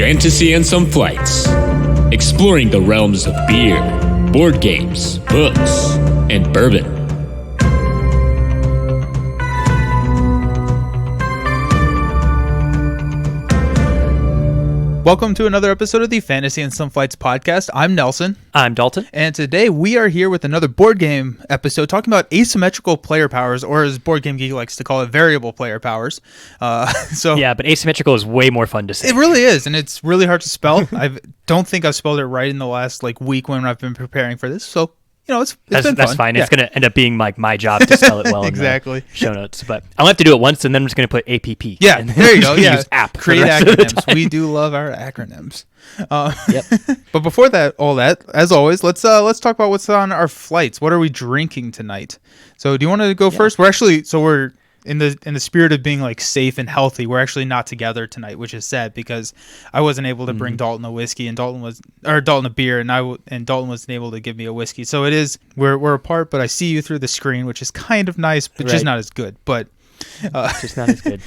Fantasy and Some Flights, exploring the realms of beer, board games, books, and bourbon. Welcome to another episode of the Fantasy and Some Flights podcast. I'm Nelson. I'm Dalton. And today we are here with another board game episode talking about asymmetrical player powers, or as Board Game Geek likes to call it, variable player powers. Yeah, but asymmetrical is way more fun to say. It really is, and it's really hard to spell. I don't think I've spelled it right in the last week when I've been preparing for this, so it's been fun. That's fine. Yeah. It's going to end up being my job to spell it well exactly. in the show notes. But I'll have to do it once, and then I'm just going to put APP. Yeah, and there you go. Yeah, use app. Create acronyms. We do love our acronyms. Yep. But before that, as always, let's talk about what's on our flights. What are we drinking tonight? So, do you want to go first? We're in the spirit of being safe and healthy. We're actually not together tonight, which is sad because I wasn't able to bring Dalton a whiskey and Dalton a beer, and Dalton wasn't able to give me a whiskey. So it is we're apart, but I see you through the screen, which is kind of nice, but just not as good. But just not as good.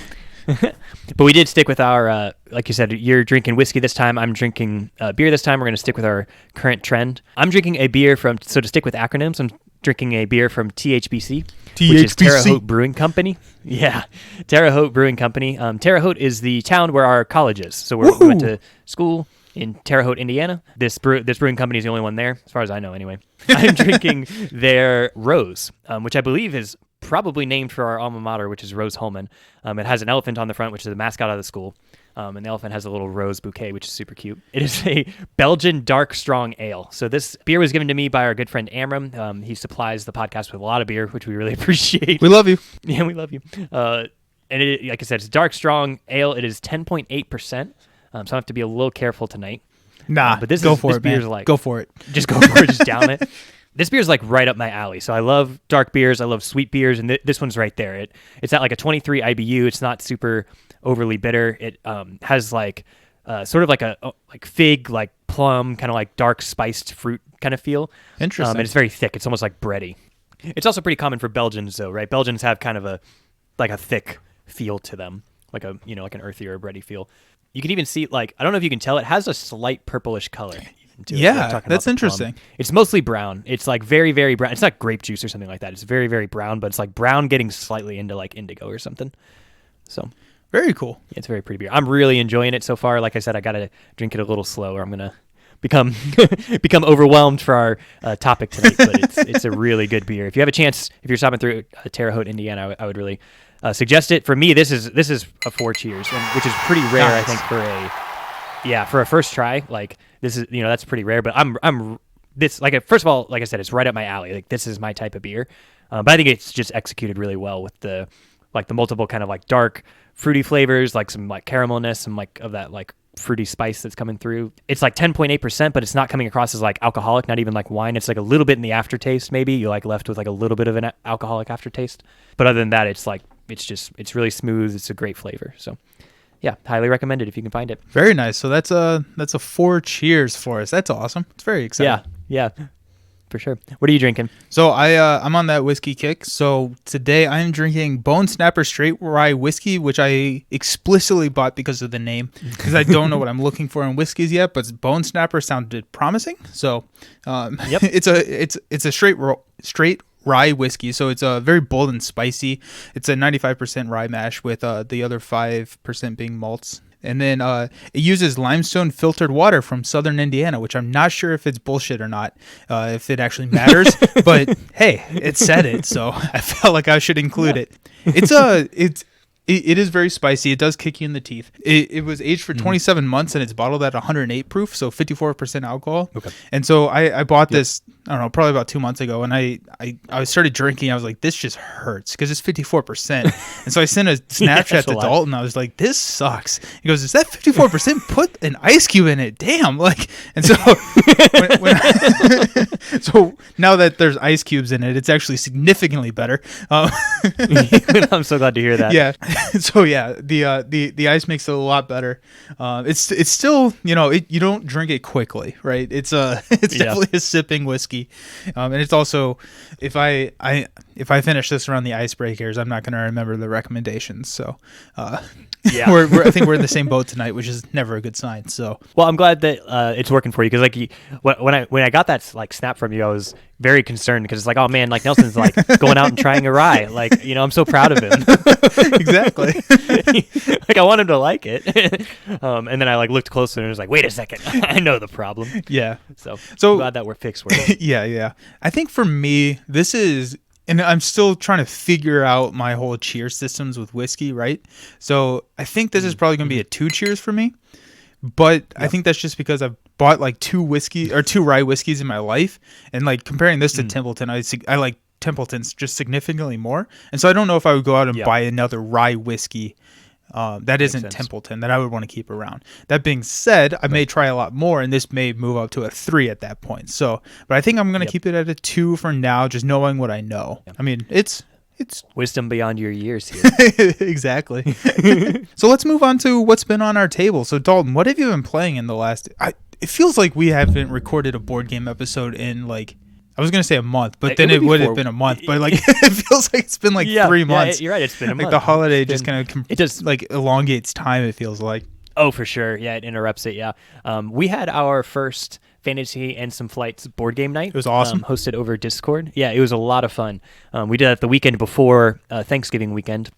But we did stick with our, like you said, you're drinking whiskey this time. I'm drinking beer this time. We're going to stick with our current trend. I'm drinking a beer so to stick with acronyms, I'm drinking a beer from THBC, which is Terre Haute Brewing Company. Yeah, Terre Haute Brewing Company. Terre Haute is the town where our college is. So we went to school in Terre Haute, Indiana. This brewing company is the only one there, as far as I know anyway. I'm drinking their Rose, which I believe is probably named for our alma mater, which is Rose Holman. It has an elephant on the front, which is the mascot of the school. And the elephant has a little rose bouquet, which is super cute. It is a Belgian dark strong ale. So this beer was given to me by our good friend Amram. He supplies the podcast with a lot of beer, which we really appreciate. We love you. Yeah, we love you. And it, like I said, it's dark strong ale. It is 10.8%. So I have to be a little careful tonight. Nah, but this beer's man. Go for it. Just go for it. Just down it. This beer is right up my alley. So I love dark beers. I love sweet beers, and this one's right there. It's at a 23 IBU. It's not super overly bitter. It has sort of a fig, plum, kind of dark spiced fruit kind of feel. Interesting. And it's very thick. It's almost like bready. It's also pretty common for Belgians, though, right? Belgians have kind of a thick feel to them, like an earthy or a bready feel. You can even see I don't know if you can tell, it has a slight purplish color. Yeah, that's interesting. It's mostly brown. It's very, very brown. It's not grape juice or something like that. It's very, very brown, but it's brown getting slightly into indigo or something. So very cool. Yeah, it's a very pretty beer. I'm really enjoying it so far. Like I said, I got to drink it a little slow, or I'm gonna become overwhelmed for our topic tonight. But it's a really good beer. If you have a chance, if you're stopping through Terre Haute, Indiana, I would really suggest it. For me, this is a 4 cheers, which is pretty rare, nice. I think for a first try. This is that's pretty rare. But I'm this first of all, like I said, it's right up my alley. This is my type of beer. But I think it's just executed really well with the multiple kind of dark fruity flavors, some caramelness, some of that fruity spice that's coming through. It's 10.8%, but it's not coming across as alcoholic, not even like wine. It's a little bit in the aftertaste. Maybe you're left with a little bit of an alcoholic aftertaste. But other than that, it's really smooth. It's a great flavor. So yeah, highly recommended if you can find it. Very nice. So that's a 4 cheers for us. That's awesome. It's very exciting. Yeah. For sure. What are you drinking? So I'm on that whiskey kick. So today I'm drinking Bone Snapper Straight Rye Whiskey, which I explicitly bought because of the name, because I don't know what I'm looking for in whiskeys yet. But Bone Snapper sounded promising. So yep. it's a straight rye whiskey. So it's very bold and spicy. It's a 95% rye mash with the other 5% being malts. And then it uses limestone filtered water from southern Indiana, which I'm not sure if it's bullshit or not, if it actually matters. But hey, it said it, so I felt like I should include it. It is very spicy. It does kick you in the teeth. It was aged for 27 months, and it's bottled at 108 proof, so 54% alcohol. Okay. And so I bought this, I don't know, probably about 2 months ago, and I started drinking. I was like, this just hurts because it's 54%. And so I sent a Snapchat to Dalton. I was like, this sucks. He goes, is that 54%? Put an ice cube in it. Damn. And so so now that there's ice cubes in it, it's actually significantly better. I'm so glad to hear that. Yeah. So yeah, the ice makes it a lot better. It's still, you don't drink it quickly, right? It's definitely a sipping whiskey, and it's also, if I if I finish this around the Icebreakers, I'm not going to remember the recommendations. So, Yeah. I think we're in the same boat tonight, which is never a good sign. So, Well, I'm glad that it's working for you because like when I got that like snap from you, I was very concerned because it's like, oh man, like Nelson's like going out and trying a rye. Like, I'm so proud of him. exactly. Like I want him to like it. And then I like looked closer and was like, wait a second, I know the problem. Yeah. So So- I'm glad that we're fixed. We're Yeah. I think for me, this is, and I'm still trying to figure out my whole cheer systems with whiskey, right? So I think this is probably going to be a 2 cheers for me. But I think that's just because I've bought like 2 rye whiskeys in my life. And like comparing this to Templeton, I like Templeton's just significantly more. And so I don't know if I would go out and buy another rye whiskey that isn't sense. Templeton that I would want to keep around. That being said, I may try a lot more, and this may move up to a 3 at that point. So, but I think I'm going to keep it at a 2 for now, just knowing what I know. I mean, it's wisdom beyond your years here. exactly. So let's move on to what's been on our table. So Dalton, what have you been playing in the last? It feels like we haven't recorded a board game episode in like. I was gonna say a month, but then it would have been a month. But like, it feels like it's been like 3 months. Yeah, you're right. It's been a month. Like the holiday just kind of it just like elongates time. It feels like. Oh, for sure. Yeah, it interrupts it. Yeah. We had our first Fantasy and Some Flights board game night. It was awesome. Hosted over Discord. Yeah, it was a lot of fun. We did that the weekend before Thanksgiving weekend.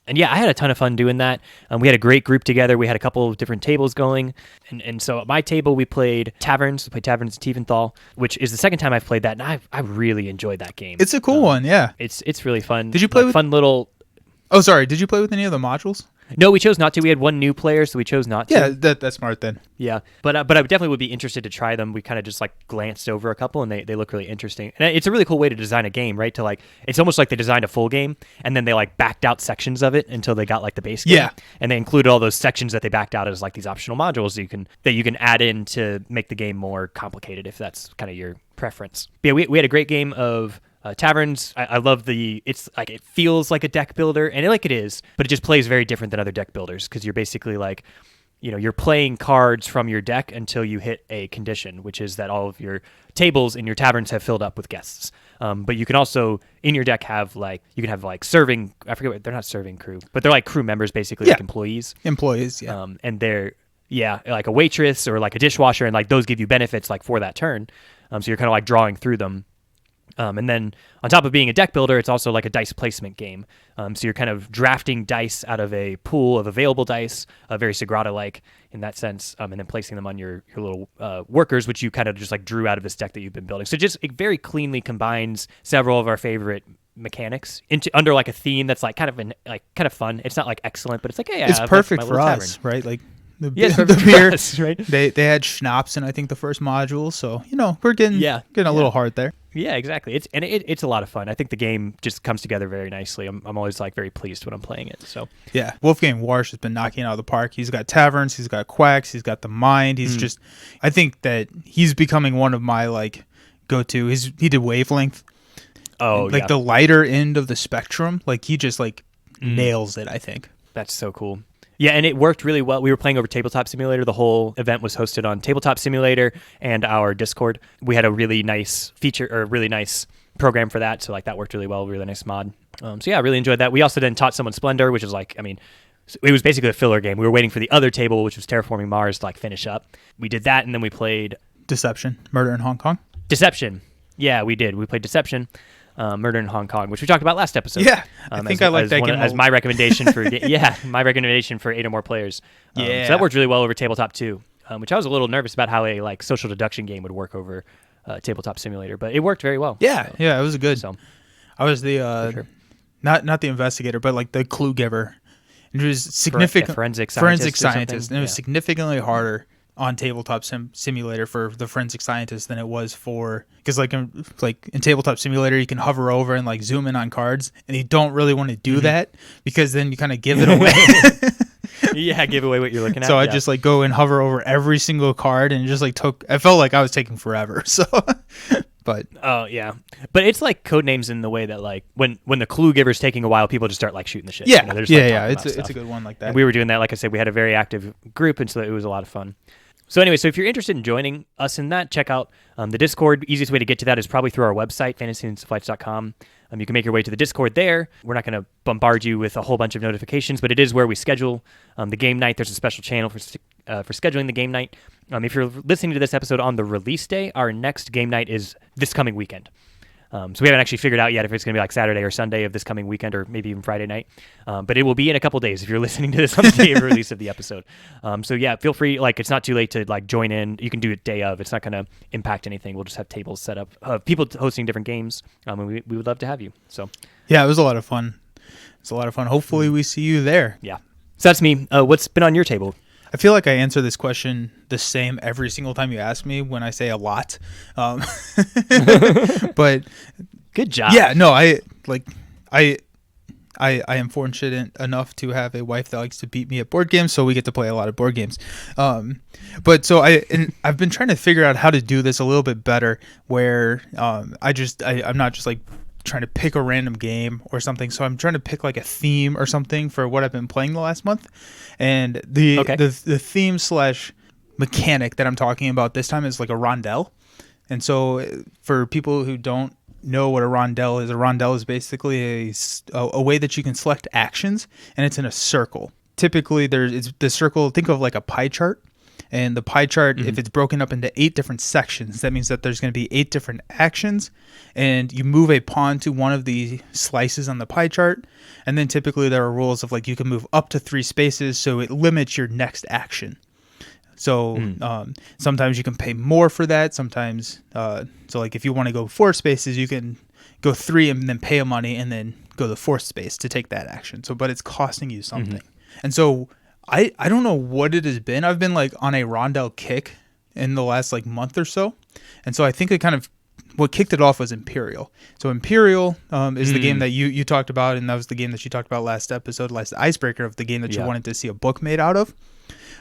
And yeah, I had a ton of fun doing that. We had a great group together. We had a couple of different tables going. And so at my table, we played Taverns. We played Taverns in Tiefenthal, which is the second time I've played that. And I really enjoyed that game. It's a cool one, yeah. It's really fun. Did you play with fun little... Oh, sorry. Did you play with any of the modules? No, we chose not to. We had 1 new player, so we chose not to. Yeah, that's smart then. Yeah, but I definitely would be interested to try them. We kind of just like glanced over a couple, and they look really interesting. And it's a really cool way to design a game, right? To like, it's almost like they designed a full game, and then they like backed out sections of it until they got like the base game. Yeah. And they included all those sections that they backed out as like these optional modules that you can add in to make the game more complicated if that's kind of your preference. But yeah, we had a great game of Taverns. I love it's like it feels like a deck builder, and it is, but it just plays very different than other deck builders because you're basically like, you're playing cards from your deck until you hit a condition, which is that all of your tables in your taverns have filled up with guests. But you can also in your deck have serving. I forget what they're not serving crew, but they're like crew members basically, like employees. Employees, yeah. And they're like a waitress or like a dishwasher, and like those give you benefits like for that turn. So you're kind of like drawing through them. And then on top of being a deck builder, it's also like a dice placement game. So you're kind of drafting dice out of a pool of available dice, very Sagrada-like in that sense, and then placing them on your little workers, which you kind of just like drew out of this deck that you've been building. So it very cleanly combines several of our favorite mechanics under like a theme that's like kind of fun. It's not like excellent, but it's like, hey, it's perfect for us, tavern. right? Like the beer, right? They had schnapps in I think the first module, so we're getting a little hard there. Yeah, exactly. It's a lot of fun. I think the game just comes together very nicely. I'm always like very pleased when I'm playing it. So yeah, Wolfgang Warsch has been knocking it out of the park. He's got Taverns, he's got Quacks, he's got the Mind. He's just, I think that he's becoming one of my like go-to. He did Wavelength. Oh, like the lighter end of the spectrum. Like he just like nails it. I think that's so cool. Yeah, and it worked really well. We were playing over Tabletop Simulator. The whole event was hosted on Tabletop Simulator and our Discord. We had a really nice feature or a really nice program for that. So like that worked really well. Really nice mod. So yeah, I really enjoyed that. We also then taught someone Splendor, which is like, it was basically a filler game. We were waiting for the other table, which was Terraforming Mars, to like finish up. We did that, and then we played Deception, Murder in Hong Kong. Deception. Yeah, we did. We played Deception. Murder in Hong Kong, which we talked about last episode. Yeah, I think I like that game as my recommendation for my recommendation for 8 or more players. So that worked really well over Tabletop too, which I was a little nervous about how a like social deduction game would work over Tabletop Simulator, but it worked very well. Yeah, it was good. So I was the not the investigator, but like the clue giver. It was significant forensic scientist, and it was significantly harder on Tabletop Simulator for the forensic scientist than it was for, because like in Tabletop Simulator you can hover over and like zoom in on cards, and you don't really want to do that because then you kind of give it away. Yeah, give away what you're looking at. So I just like go and hover over every single card, and it just like I felt like I was taking forever. So but oh yeah, but it's like code names in the way that like when the clue giver's taking a while, people just start like shooting the shit. It's a good one like that. And we were doing that. Like I said, we had a very active group, and so it was a lot of fun. So anyway, so if you're interested in joining us in that, check out the Discord. Easiest way to get to that is probably through our website, fantasyandstufflights.com. You can make your way to the Discord there. We're not going to bombard you with a whole bunch of notifications, but it is where we schedule the game night. There's a special channel for scheduling the game night. If you're listening to this episode on the release day, our next game night is this coming weekend. So we haven't actually figured out yet if it's going to be like Saturday or Sunday of this coming weekend, or maybe even Friday night. But it will be in a couple days if you're listening to this on the day of release of the episode. So yeah, feel free. Like, it's not too late to like join in. You can do it day of. It's not going to impact anything. We'll just have tables set up of people hosting different games. And we would love to have you. So yeah, it was a lot of fun. It's a lot of fun. Hopefully we see you there. Yeah. So that's me. What's been on your table? I feel like I answer this question the same every single time you ask me when I say a lot. But good job. Yeah, no, I am fortunate enough to have a wife that likes to beat me at board games, so we get to play a lot of board games. But so I've been trying to figure out how to do this a little bit better, where I'm not just like trying to pick a random game or something. So I'm trying to pick like a theme or something for what I've been playing the last month. And the theme / mechanic that I'm talking about this time is like a rondelle. And so for people who don't know what a rondelle is basically a way that you can select actions, and it's in a circle. Typically it's the circle, think of like a pie chart. And the pie chart, if it's broken up into 8 different sections, that means that there's going to be 8 different actions, and you move a pawn to one of the slices on the pie chart. And then typically there are rules of like you can move up to 3 spaces, so it limits your next action. So sometimes you can pay more for that. Sometimes, so like if you want to go 4 spaces, you can go 3 and then pay a money and then go the 4th space to take that action. So, but it's costing you something. And so I don't know what it has been. I've been like on a rondelle kick in the last like month or so. And so I think it kind of, what kicked it off was Imperial. So Imperial is the game that you talked about, and that was the game that you talked about last Icebreaker, of the game that you wanted to see a book made out of.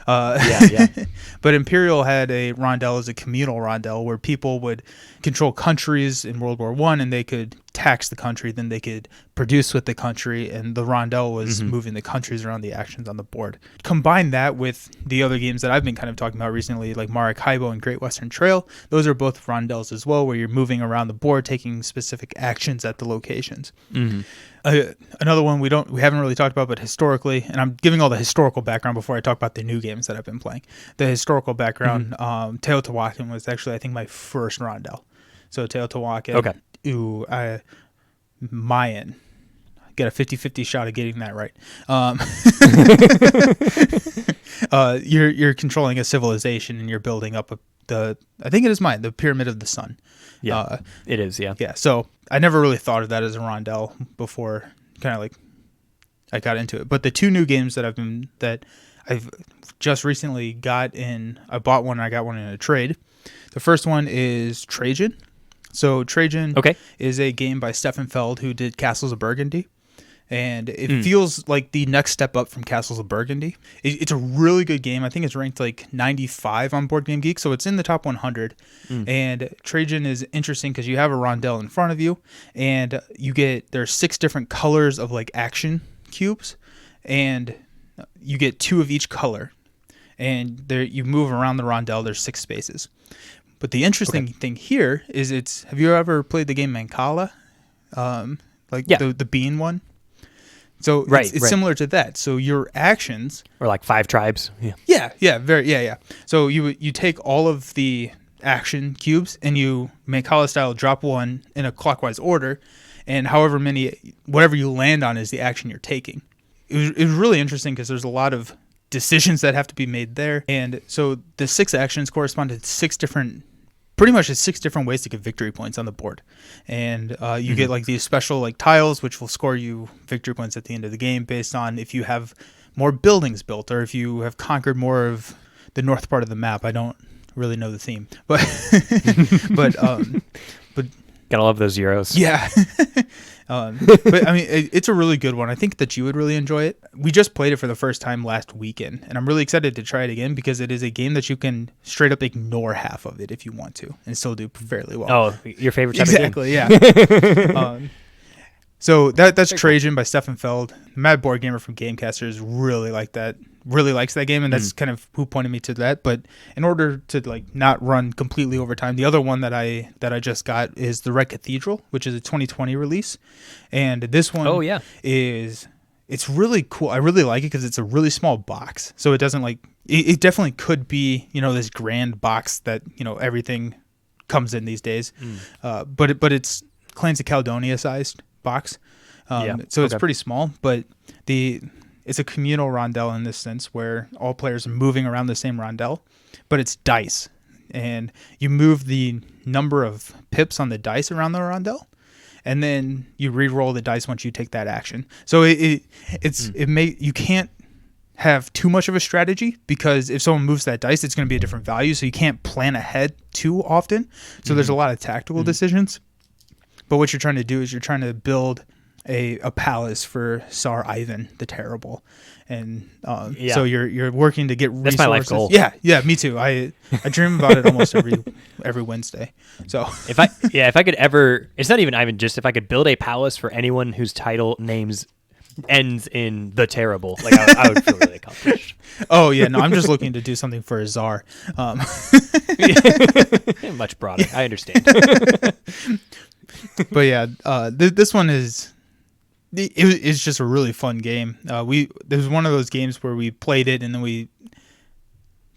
But Imperial had a rondelle as a communal rondelle where people would control countries in World War I, and they could tax the country, then they could produce with the country, and the rondelle was moving the countries around the actions on the board. Combine that with the other games that I've been kind of talking about recently, like Maracaibo and Great Western Trail. Those are both rondelles as well, where you're moving around the board, taking specific actions at the locations. Another one we haven't really talked about, but historically, and I'm giving all the historical background before I talk about the new games that I've been playing. The historical background, Teotihuacan was actually, I think, my first rondelle. So Teotihuacan, Mayan. Get a 50-50 shot of getting that right. You're controlling a civilization, and you're building up I think it is Mayan, the Pyramid of the Sun. Yeah, it is, yeah. Yeah, so I never really thought of that as a rondelle before, kind of like I got into it. But the 2 new games that I've just recently got in, I bought one and I got one in a trade. The first one is Trajan. So Trajan is a game by Stefan Feld, who did Castles of Burgundy. And it feels like the next step up from Castles of Burgundy. It's a really good game. I think it's ranked like 95 on Board Game Geek, so it's in the top 100. And Trajan is interesting because you have a rondelle in front of you, and there's 6 different colors of like action cubes, and you get 2 of each color. And you move around the rondelle. There's 6 spaces. But the interesting thing here is have you ever played the game Mancala? The bean one? So it's similar to that. So your actions, or like 5 tribes. Yeah. So you take all of the action cubes and you Mancala style drop one in a clockwise order, and whatever you land on is the action you're taking. It was really interesting because there's a lot of decisions that have to be made there, and so the 6 actions correspond to 6 different ways to get victory points on the board. And you get like these special like tiles, which will score you victory points at the end of the game based on if you have more buildings built or if you have conquered more of the north part of the map. I don't really know the theme, but gotta love those Euros. Yeah. But I mean, it's a really good one. I think that you would really enjoy it. We just played it for the first time last weekend, and I'm really excited to try it again because it is a game that you can straight up ignore half of it if you want to and still do fairly well. Oh, your favorite type exactly, of game? Yeah. So that's Trajan by Stefan Feld. Mad Board Gamer from Gamecasters really likes that game, and that's kind of who pointed me to that. But in order to like not run completely over time, the other one that I just got is the Red Cathedral, which is a 2020 release, and this one it's really cool. I really like it because it's a really small box, so it doesn't like it definitely could be this grand box that everything comes in these days, but it's Clans of Caledonia sized box, so it's pretty small, but it's a communal rondel in this sense where all players are moving around the same rondel, but it's dice, and you move the number of pips on the dice around the rondel, and then you re-roll the dice once you take that action. So you can't have too much of a strategy, because if someone moves that dice, it's going to be a different value, so you can't plan ahead too often. So there's a lot of tactical decisions. But what you're trying to do is you're trying to build a palace for Tsar Ivan the Terrible, and so you're working to get resources. That's my life goal. Yeah, me too. I dream about it almost every Wednesday. So if I could ever, it's not even Ivan, just if I could build a palace for anyone whose title names ends in the Terrible, like I would feel really accomplished. Oh yeah, no, I'm just looking to do something for a czar. Much broader. I understand. But yeah, this one is just a really fun game. There's one of those games where we played it and then we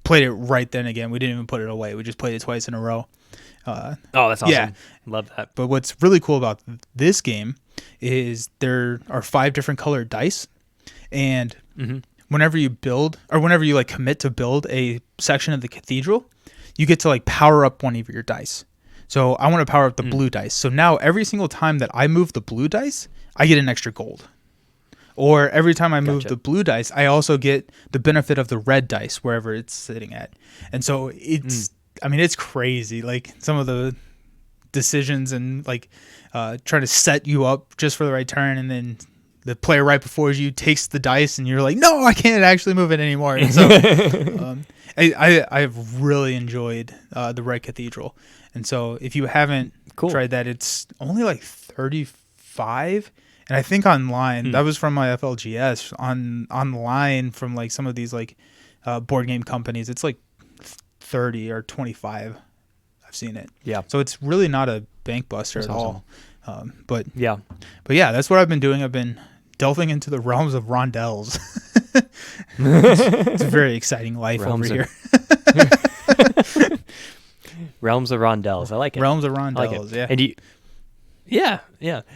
played it right then again. We didn't even put it away. We just played it twice in a row. Oh, that's awesome. Yeah. Love that. But what's really cool about this game is there are 5 different colored dice, and whenever you build, or whenever you like commit to build a section of the cathedral, you get to like power up one of your dice. So I want to power up the blue dice. So now every single time that I move the blue dice, I get an extra gold. Or every time I move the blue dice, I also get the benefit of the red dice wherever it's sitting at. And so it's crazy. Like some of the decisions and like trying to set you up just for the right turn, and then the player right before you takes the dice and you're like, no, I can't actually move it anymore. And so I've really enjoyed the Red Cathedral. And so if you haven't tried that, it's only like 35. And I think online, that was from my FLGS, online from like some of these like board game companies, it's like 30 or 25. I've seen it. Yeah. So it's really not a bank buster at all. But yeah, that's what I've been doing. I've been delving into the realms of rondels. It's a very exciting life over here. Realms of rondels. I like it. Realms of rondels. Yeah. And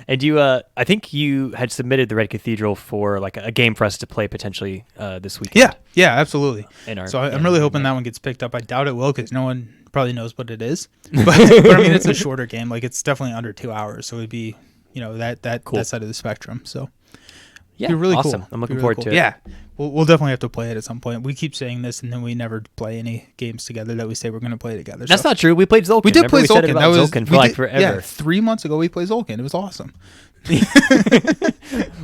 And you, I think you had submitted the Red Cathedral for like a game for us to play potentially this weekend. Yeah, absolutely. So I'm really hoping that one gets picked up. I doubt it will, because no one probably knows what it is. But I mean, it's a shorter game. Like it's definitely under 2 hours, so it'd be that side of the spectrum. So yeah, be really awesome. cool. I'm looking forward to it. Yeah, we'll definitely have to play it at some point. We keep saying this, and then we never play any games together that we say we're going to play together. That's not true. We played Zolkin. We did play Zolkin. That was Zolkin for like forever. Yeah, 3 months ago we played Zolkin. It was awesome.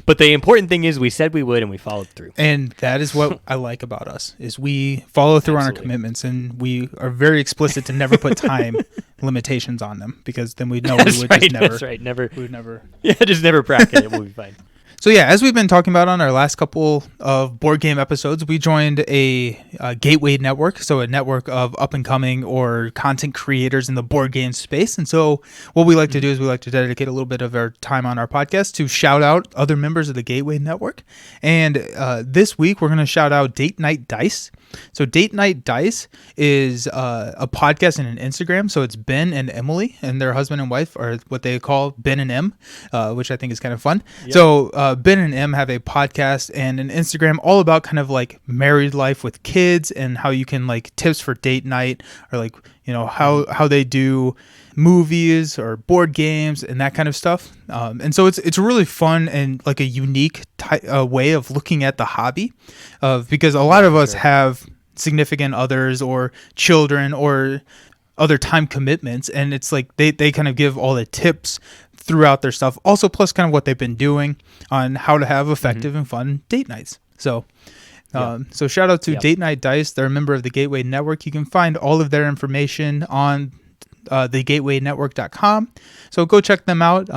But the important thing is we said we would, and we followed through. And that is what I like about us, is we follow through on our commitments, and we are very explicit to never put time limitations on them, because then we know we would just never. That's right. Never. We would never. Yeah, just never bracket it. We'll be fine. So yeah, as we've been talking about on our last couple of board game episodes, we joined a gateway network, so a network of up-and-coming or content creators in the board game space. And so what we like to do is we like to dedicate a little bit of our time on our podcast to shout out other members of the gateway network. And this week we're going to shout out Date Night Dice. So Date Night Dice is a podcast and an Instagram. So it's Ben and Emily, and their husband and wife are what they call Ben and M, which I think is kind of fun. Yep. So Ben and M have a podcast and an Instagram all about kind of like married life with kids, and how you can like tips for date night, or like, how they do movies or board games and that kind of stuff. And so it's really fun and like a unique way of looking at the hobby, because a lot of us have significant others or children or other time commitments, and it's like they kind of give all the tips throughout their stuff, also plus kind of what they've been doing on how to have effective and fun date nights. So so shout out to Date Night Dice. They're a member of the Gateway Network. You can find all of their information on thegatewaynetwork.com. So go check them out.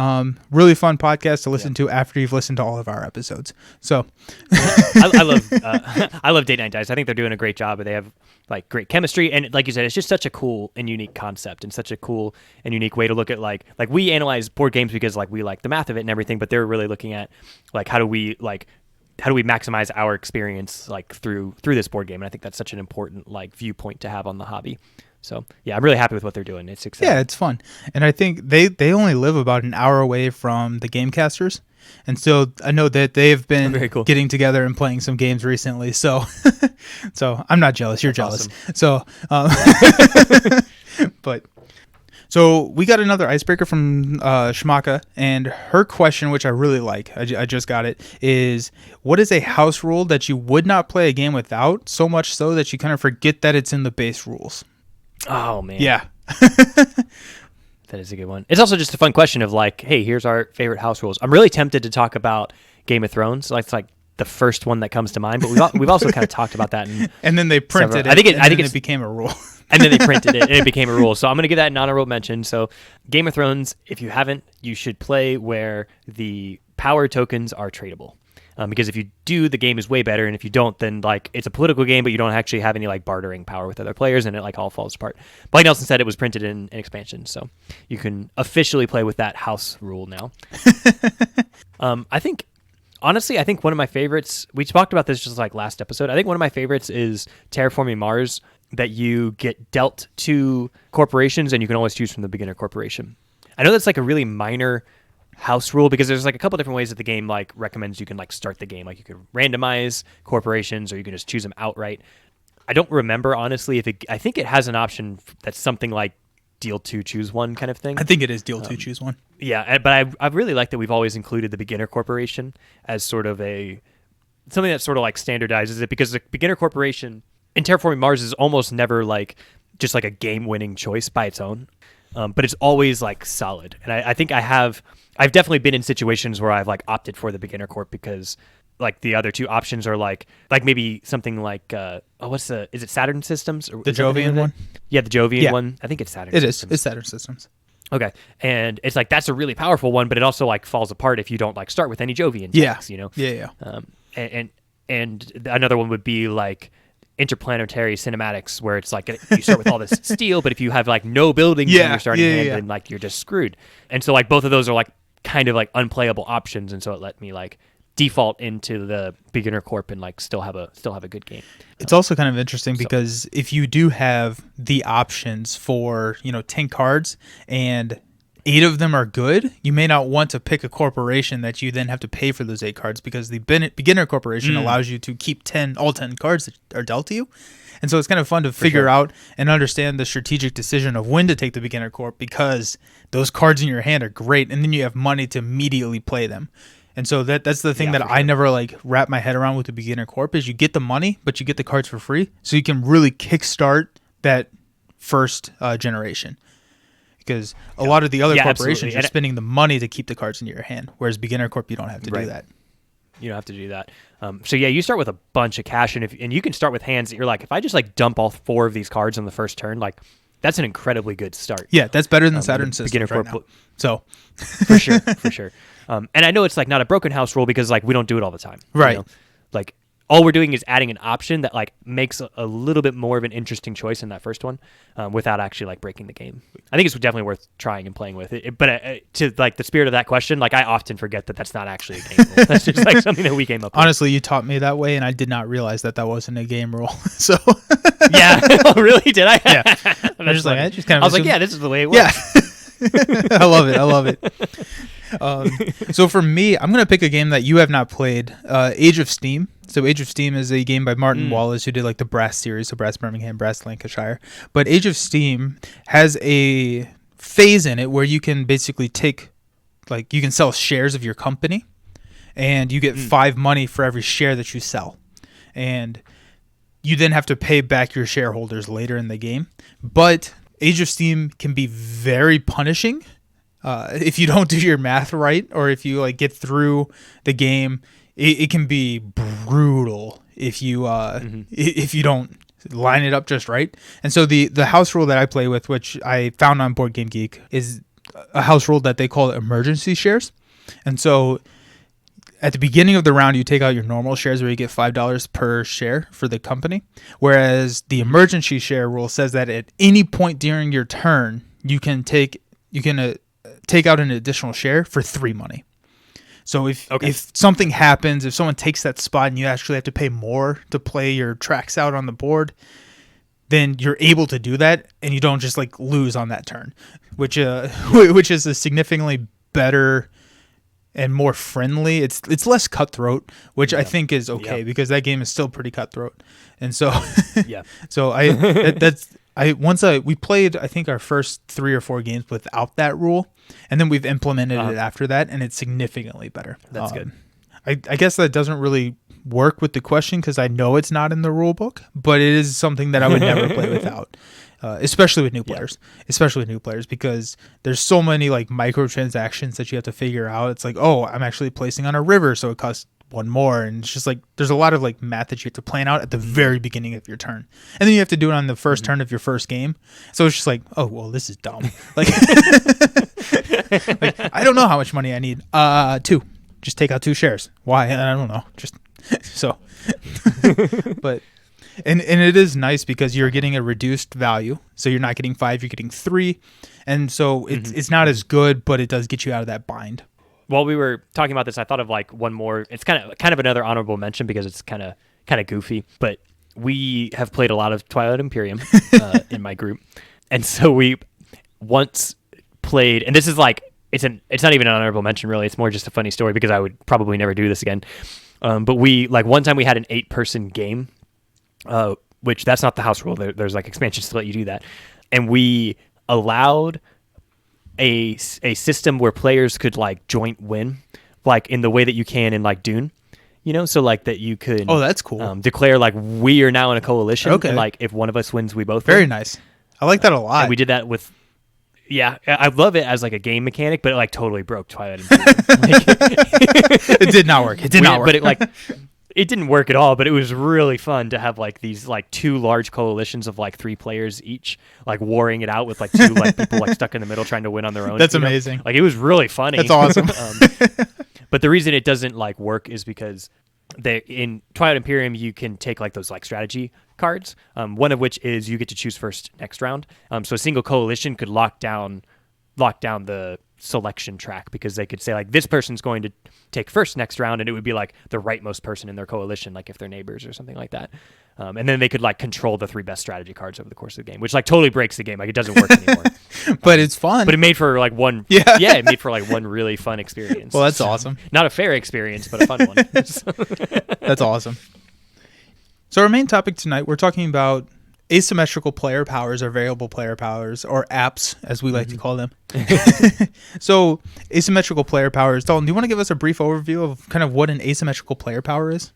Really fun podcast to listen to after you've listened to all of our episodes. So I love Date Night Dice. I think they're doing a great job, and they have like great chemistry. And like you said, it's just such a cool and unique concept, and such a cool and unique way to look at like we analyze board games because like we like the math of it and everything, but they're really looking at like how do we maximize our experience like through this board game. And I think that's such an important like viewpoint to have on the hobby. So yeah, I'm really happy with what they're doing. It's exciting. Yeah, it's fun. And I think they only live about an hour away from the Gamecasters. And so I know that they've been Very cool. getting together and playing some games recently. So so I'm not jealous. You're jealous. Awesome. So but so we got another icebreaker from Schmaka, and her question, which I really like, I just got it, is what is a house rule that you would not play a game without, so much so that you kind of forget that it's in the base rules? Oh man. Yeah. That is a good one. It's also just a fun question of like, hey, here's our favorite house rules. I'm really tempted to talk about Game of Thrones. Like, it's like the first one that comes to mind, but we've also kind of talked about that. And then they printed several, it. I think it became a rule. And then they printed it, and it became a rule. So I'm going to give that an honorable mention. So Game of Thrones, if you haven't, you should play where the power tokens are tradable. Because if you do, the game is way better, and if you don't, then like it's a political game, but you don't actually have any like bartering power with other players, and it like all falls apart. But like Nelson said, it was printed in an expansion, so you can officially play with that house rule now. I think one of my favorites, we talked about this just like last episode, I think one of my favorites is Terraforming Mars, that you get dealt to corporations, and you can always choose from the beginner corporation. I know that's like a really minor house rule because there's like a couple different ways that the game like recommends you can like start the game. Like you can randomize corporations, or you can just choose them outright. I don't remember honestly I think it has an option that's something like deal 2, choose 1 kind of thing. I think it is deal 2, choose 1. Yeah, but I really like that we've always included the beginner corporation as sort of something that sort of like standardizes it, because the beginner corporation in Terraforming Mars is almost never like just like a game-winning choice by its own. But it's always like solid. And I think I've definitely been in situations where I've like opted for the beginner corp because like the other two options are like maybe something like is it Saturn Systems? Or the Jovian one? Yeah, the Jovian one. I think it's Saturn Systems. It's Saturn Systems. Okay. And it's like that's a really powerful one, but it also like falls apart if you don't like start with any Jovian decks, you know? Yeah. And another one would be like interplanetary cinematics, where it's like you start with all this steel, but if you have like no buildings in your starting hand, then like you're just screwed. And so like both of those are like kind of like unplayable options, and so it let me like default into the beginner corp and like still have a good game. It's also kind of interesting because if you do have the options for 10 cards and 8 of them are good, you may not want to pick a corporation that you then have to pay for those 8 cards, because the beginner corporation allows you to keep all 10 cards that are dealt to you. And so it's kind of fun to figure out and understand the strategic decision of when to take the beginner corp, because those cards in your hand are great, and then you have money to immediately play them. And so that's the thing that I never like wrap my head around with the beginner corp, is you get the money, but you get the cards for free, so you can really kickstart that first generation. Because a lot of the other corporations are spending the money to keep the cards in your hand, whereas beginner corp, you don't have to do that. You don't have to do that. So yeah, you start with a bunch of cash, and you can start with hands that you're like, if I just like dump all 4 of these cards on the first turn, like that's an incredibly good start. Yeah, that's better than Saturn Systems beginner right corp. now. So for sure. And I know it's like not a broken house rule because like we don't do it all the time. Right. Like all we're doing is adding an option that like makes a little bit more of an interesting choice in that first one, without actually like breaking the game. I think it's definitely worth trying and playing with it. But to like the spirit of that question, like I often forget that that's not actually a game rule. That's just like something that we came up with. Honestly, you taught me that way, and I did not realize that wasn't a game rule. So yeah, really? Did I? Yeah. I was like, yeah, this is the way it works. Yeah. I love it. So for me, I'm going to pick a game that you have not played, Age of Steam. So Age of Steam is a game by Martin Wallace, who did like the Brass series, so Brass Birmingham, Brass Lancashire. But Age of Steam has a phase in it where you can basically you can sell shares of your company, and you get 5 money for every share that you sell. And you then have to pay back your shareholders later in the game. But Age of Steam can be very punishing if you don't do your math right, or if you like get through the game. It can be brutal if you if you don't line it up just right. And so the house rule that I play with, which I found on Board Game Geek, is a house rule that they call emergency shares. And so at the beginning of the round, you take out your normal shares where you get $5 per share for the company. Whereas the emergency share rule says that at any point during your turn, you can take out an additional share for 3 money. So if something happens, if someone takes that spot and you actually have to pay more to play your tracks out on the board, then you're able to do that and you don't just like lose on that turn, which is a significantly better and more friendly. It's less cutthroat, which I think is okay because that game is still pretty cutthroat. And so so we played I think our first 3 or 4 games without that rule, and then we've implemented it after that, and it's significantly better. That's good. I guess that doesn't really work with the question because I know it's not in the rule book, but it is something that I would never play without. Especially with new players, because there's so many like microtransactions that you have to figure out. It's like, oh, I'm actually placing on a river, so it costs 1 more, and it's just like there's a lot of like math that you have to plan out at the very beginning of your turn, and then you have to do it on the first turn of your first game. So it's just like, oh well, this is dumb. Like, like I don't know how much money I need. 2. Just take out 2 shares. Why? I don't know. Just so, but. And it is nice because you're getting a reduced value. So you're not getting 5, you're getting 3. And so it's not as good, but it does get you out of that bind. While we were talking about this, I thought of like one more. It's kind of another honorable mention because it's kind of goofy. But we have played a lot of Twilight Imperium in my group. And so we once played, and this is like, it's not even an honorable mention really. It's more just a funny story because I would probably never do this again. But we, like one time we had an 8-person game. Which that's not the house rule. There's like expansions to let you do that. And we allowed a system where players could like joint win, like in the way that you can in like Dune, so like that you could. Oh, that's cool. Declare like we are now in a coalition. Okay. And like if one of us wins, we both Very win. nice. I like that a lot. And we did that with. Yeah, I love it as like a game mechanic, but it like totally broke Twilight Imperium. It did not work. But it like. It didn't work at all, but it was really fun to have like these like 2 large coalitions of like 3 players each, like warring it out with like 2 like people like stuck in the middle trying to win on their own. That's amazing. Like it was really funny. That's awesome. But the reason it doesn't like work is because in Twilight Imperium you can take like those like strategy cards. One of which is you get to choose first next round. So a single coalition could lock down the selection track because they could say like this person's going to take first next round, and it would be like the rightmost person in their coalition, like if they're neighbors or something like that. And then they could like control the 3 best strategy cards over the course of the game, which like totally breaks the game. Like it doesn't work anymore. But it's fun. But it made for like one. Yeah, it made for like one really fun experience. Well, that's awesome. Not a fair experience, but a fun one. That's awesome. So our main topic tonight, we're talking about asymmetrical player powers or variable player powers, or apps as we like to call them. So asymmetrical player powers. Dalton, do you want to give us a brief overview of kind of what an asymmetrical player power is?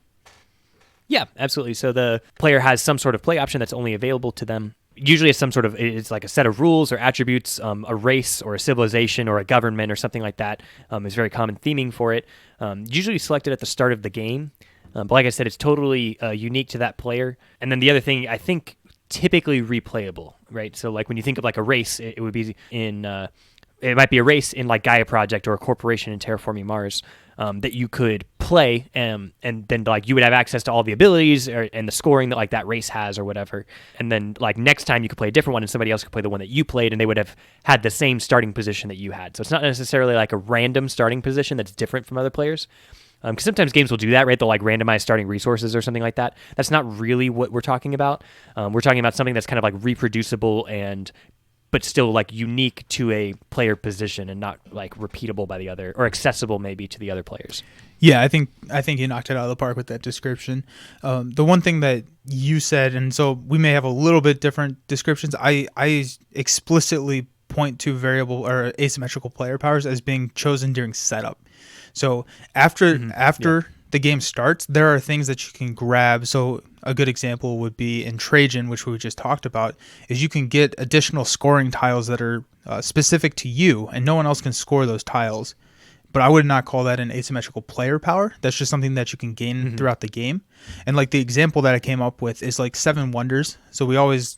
Yeah, absolutely. So the player has some sort of play option that's only available to them. Usually it's like a set of rules or attributes, a race or a civilization or a government or something like that. Is very common theming for it. Usually selected at the start of the game. But like I said, it's totally unique to that player. And then the other thing, I think, typically replayable, right? So like when you think of like a race, it would be it might be a race in like Gaia Project or a corporation in Terraforming Mars that you could play, and then like you would have access to all the abilities and the scoring that like that race has or whatever. And then like next time you could play a different one and somebody else could play the one that you played, and they would have had the same starting position that you had. So it's not necessarily like a random starting position that's different from other players. Because sometimes games will do that, right? They'll like randomize starting resources or something like that. That's not really what we're talking about. We're talking about something that's kind of like reproducible but still like unique to a player position and not like repeatable by the other, or accessible maybe to the other players. Yeah, I think you knocked it out of the park with that description. The one thing that you said, and so we may have a little bit different descriptions. I explicitly point to variable or asymmetrical player powers as being chosen during setup. So after the game starts, there are things that you can grab. So a good example would be in Trajan, which we just talked about, is you can get additional scoring tiles that are specific to you, and no one else can score those tiles but I would not call that an asymmetrical player power. That's just something that you can gain throughout the game. And like the example that I came up with is like Seven Wonders. So we always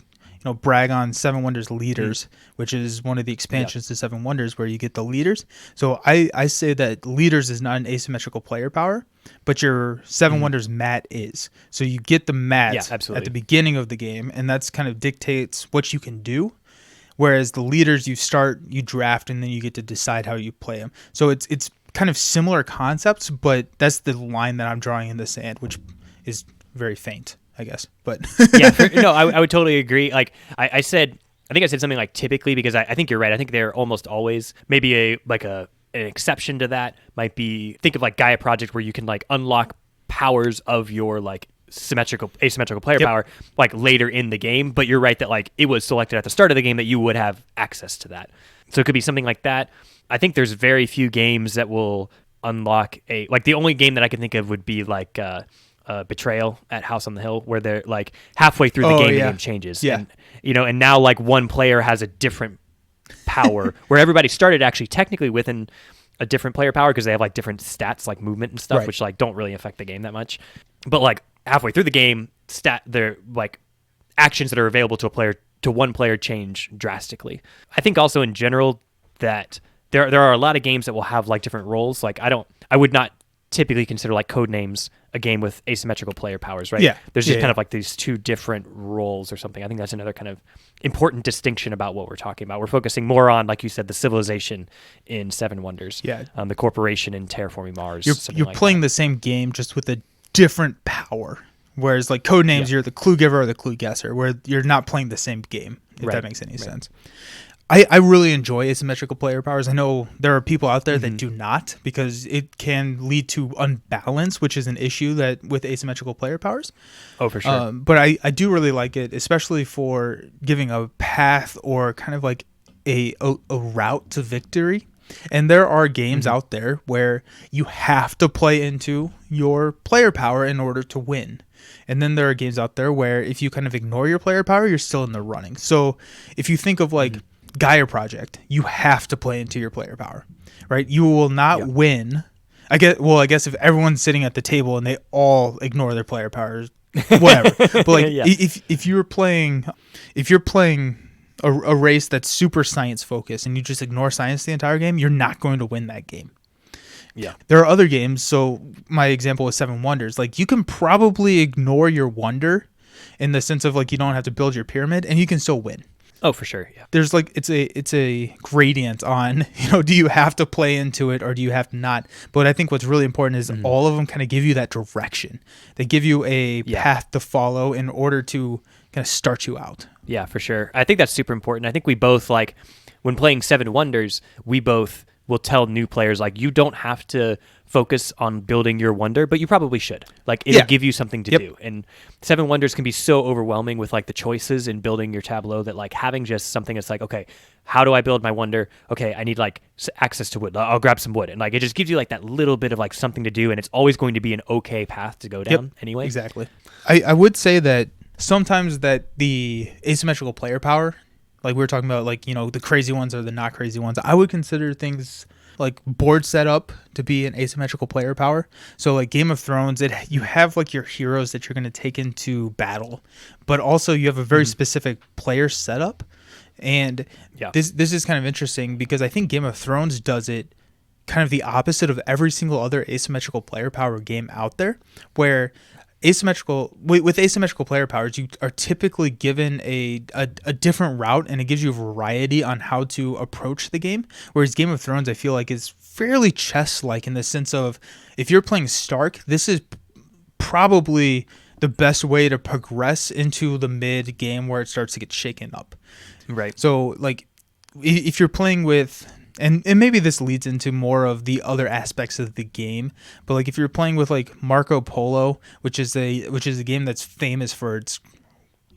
brag on Seven Wonders leaders, which is one of the expansions to Seven Wonders where you get the leaders. So I say that leaders is not an asymmetrical player power, but your Seven Wonders mat is. So you get the mat at the beginning of the game, and that's kind of dictates what you can do. Whereas the leaders, you draft, and then you get to decide how you play them. So it's kind of similar concepts, but that's the line that I'm drawing in the sand, which is very faint, I guess. But I would totally agree. Like I think I said something like typically, because I think you're right. I think they're almost always maybe an exception to that might be, think of like Gaia Project, where you can like unlock powers of your like asymmetrical player power like later in the game, but you're right that like it was selected at the start of the game that you would have access to that. So it could be something like that. I think there's very few games that will unlock the only game that I can think of would be like Betrayal at House on the Hill, where they're like halfway through the game changes. And and now like one player has a different power where everybody started actually technically within a different player power because they have like different stats like movement and stuff, which like don't really affect the game that much. But like halfway through the game, they're like actions that are available to one player change drastically. I think also in general that there are a lot of games that will have like different roles. Like I would not typically consider like Codenames a game with asymmetrical player powers, right? Yeah. There's just kind of like these two different roles or something. I think that's another kind of important distinction about what we're talking about. We're focusing more on, like you said, the civilization in Seven Wonders. Yeah. The corporation in Terraforming Mars. You're playing the same game just with a different power. Whereas like Codenames, you're the clue giver or the clue guesser, where you're not playing the same game, if that makes any sense. I really enjoy asymmetrical player powers. I know there are people out there that do not, because it can lead to unbalance, which is an issue that with asymmetrical player powers. Oh, for sure. But I do really like it, especially for giving a path or kind of like a route to victory. And there are games out there where you have to play into your player power in order to win. And then there are games out there where if you kind of ignore your player power, you're still in the running. So if you think of like Gaia Project, you have to play into your player power, right? You will not win. I guess if everyone's sitting at the table and they all ignore their player powers, whatever. But like if you're playing a race that's super science focused and you just ignore science the entire game, you're not going to win that game. Yeah. There are other games. So my example is Seven Wonders. Like you can probably ignore your wonder in the sense of like you don't have to build your pyramid and you can still win. Oh, for sure. Yeah. There's like it's a gradient on, do you have to play into it or do you have to not? But I think what's really important is all of them kind of give you that direction. They give you a path to follow in order to kind of start you out. Yeah, for sure. I think that's super important. I think we both like when playing Seven Wonders, we both will tell new players like you don't have to focus on building your wonder, but you probably should. Like it'll give you something to do. And Seven Wonders can be so overwhelming with like the choices in building your tableau that like having just something that's like, okay, how do I build my wonder? Okay, I need like access to wood. I'll grab some wood. And like it just gives you like that little bit of like something to do, and it's always going to be an okay path to go down anyway. Exactly. I would say that sometimes that the asymmetrical player power, like we were talking about, like, the crazy ones or the not crazy ones, I would consider things like board setup to be an asymmetrical player power. So like Game of Thrones, you have like your heroes that you're going to take into battle, but also you have a very specific player setup. And this is kind of interesting because I think Game of Thrones does it kind of the opposite of every single other asymmetrical player power game out there, where with asymmetrical player powers, you are typically given a different route, and it gives you a variety on how to approach the game. Whereas Game of Thrones, I feel like, is fairly chess-like in the sense of if you're playing Stark, this is probably the best way to progress into the mid game where it starts to get shaken up. Right. So like if you're playing with, and maybe this leads into more of the other aspects of the game, but like if you're playing with like Marco Polo, which is a game that's famous for its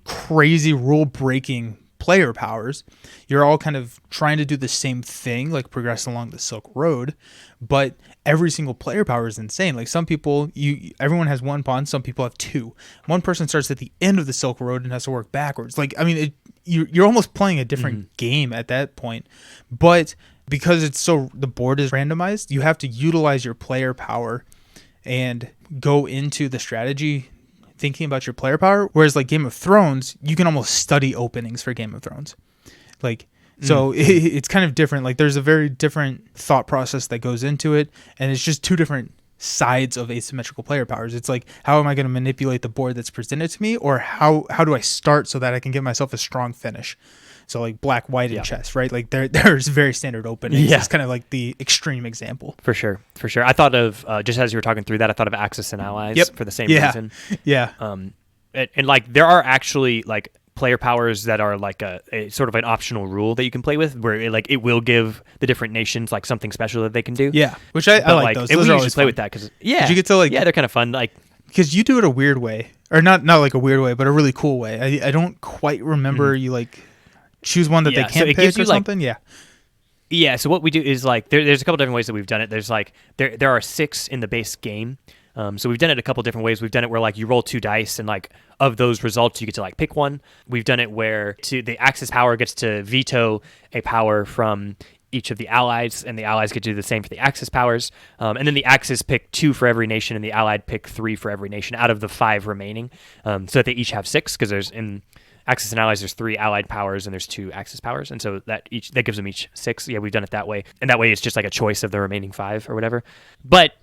crazy rule breaking player powers, you're all kind of trying to do the same thing, like progress along the Silk Road, but every single player power is insane. Like some people, everyone has one pawn, some people have two. One person starts at the end of the Silk Road and has to work backwards. Like, I mean, you're almost playing a different game at that point, but because the board is randomized, you have to utilize your player power and go into the strategy thinking about your player power. Whereas like Game of Thrones, you can almost study openings for Game of Thrones. Like, so it's kind of different. Like there's a very different thought process that goes into it. And it's just two different sides of asymmetrical player powers. It's like, how am I going to manipulate the board that's presented to me? Or how do I start so that I can give myself a strong finish? So like black, white, and chess, right? Like there's very standard openings. It's kind of like the extreme example. For sure. I thought of, just as you were talking through that, I thought of Axis and Allies for the same reason. Yeah. And like there are actually like player powers that are like a sort of an optional rule that you can play with, where it will give the different nations like something special that they can do. Yeah, which I like those. Those we are usually play with that because you get to they're kind of fun. Like because you do it a weird way, or not like a weird way, but a really cool way. I don't quite remember you like choose one that they can't pick or something. Yeah, so what we do is like there's a couple different ways that we've done it. There's like there are 6 in the base game. So we've done it a couple different ways. We've done it where like you roll 2 dice and like of those results you get to like pick one. We've done it where the Axis power gets to veto a power from each of the allies, and the allies get to do the same for the Axis powers. And then the Axis pick 2 for every nation, and the allied pick 3 for every nation out of the 5 remaining, so that they each have 6, because there's in Axis and Allies, there's 3 allied powers and there's 2 Axis powers, and so that gives them each 6. Yeah, we've done it that way, and that way it's just like a choice of the remaining 5 or whatever. But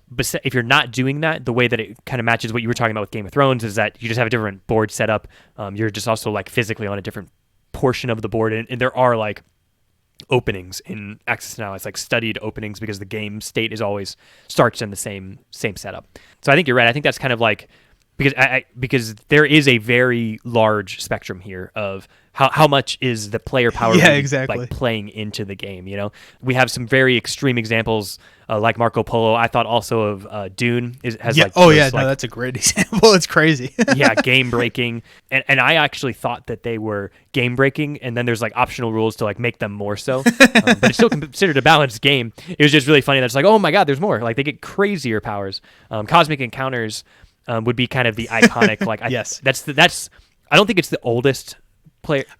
if you're not doing that, the way that it kind of matches what you were talking about with Game of Thrones is that you just have a different board set up. You're just also like physically on a different portion of the board, and there are like openings in Axis and Allies, like studied openings, because the game state is always starts in the same setup. So I think you're right. I think that's kind of like. Because there is a very large spectrum here of how much is the player power like playing into the game. You know, we have some very extreme examples like Marco Polo. I thought also of Dune has that's a great example. It's crazy. Game breaking, and I actually thought that they were game breaking, and then there's like optional rules to like make them more so, but it's still considered a balanced game. It was just really funny that it's like, oh my god, there's more. Like they get crazier powers. Cosmic Encounters would be kind of the iconic, like that's I don't think it's the oldest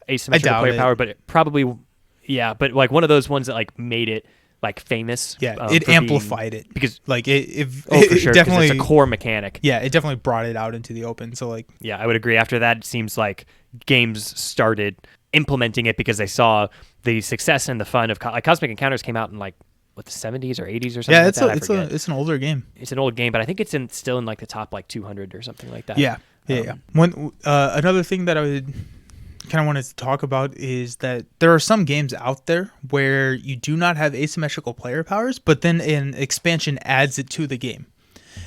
asymmetrical player power, but it probably but like one of those ones that like made it like famous. It amplified it because like it for sure, definitely it's a core mechanic. It definitely brought it out into the open. So like I would agree. After that, it seems like games started implementing it because they saw the success and the fun of like Cosmic Encounters came out in like the 70s or 80s or something. It's an older game. It's an old game, but I think it's still in like the top like 200 or something like that. One another thing that I would kind of wanted to talk about is that there are some games out there where you do not have asymmetrical player powers, but then an expansion adds it to the game.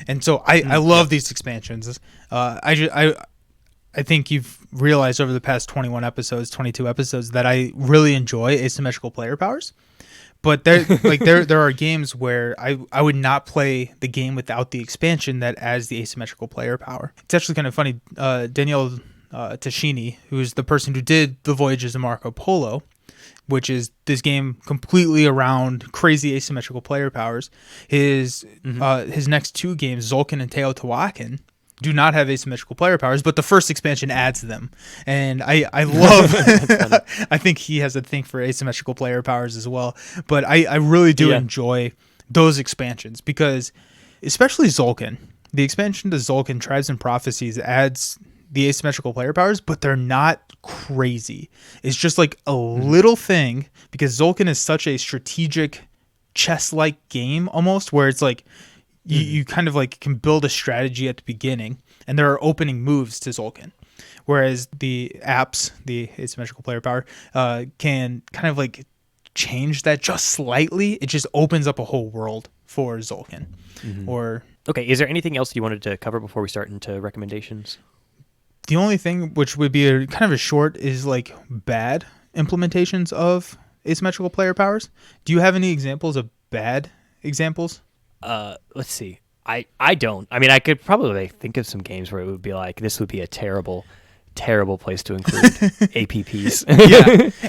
And so I love these expansions. I think you've realized over the past 22 episodes that I really enjoy asymmetrical player powers. But there are games where I would not play the game without the expansion that adds the asymmetrical player power. It's actually kind of funny. Danielle Tashini, who's the person who did The Voyages of Marco Polo, which is this game completely around crazy asymmetrical player powers. His next 2 games, Zolkin and Teotihuacan, do not have asymmetrical player powers, but the first expansion adds them. And I love I think he has a thing for asymmetrical player powers as well. But I really do enjoy those expansions, because especially Zolkin, the expansion to Zolkin Tribes and Prophecies adds the asymmetrical player powers, but they're not crazy. It's just like a little thing, because Zolkin is such a strategic chess-like game almost, where it's like you kind of like can build a strategy at the beginning, and there are opening moves to Zolkin. Whereas the apps, the asymmetrical player power, can kind of like change that just slightly. It just opens up a whole world for Zolkin. Okay, is there anything else you wanted to cover before we start into recommendations? The only thing, which would be kind of a short, is like bad implementations of asymmetrical player powers. Do you have any examples of bad examples? Let's see. I don't. I mean, I could probably think of some games where it would be like, this would be a terrible place to include APPs.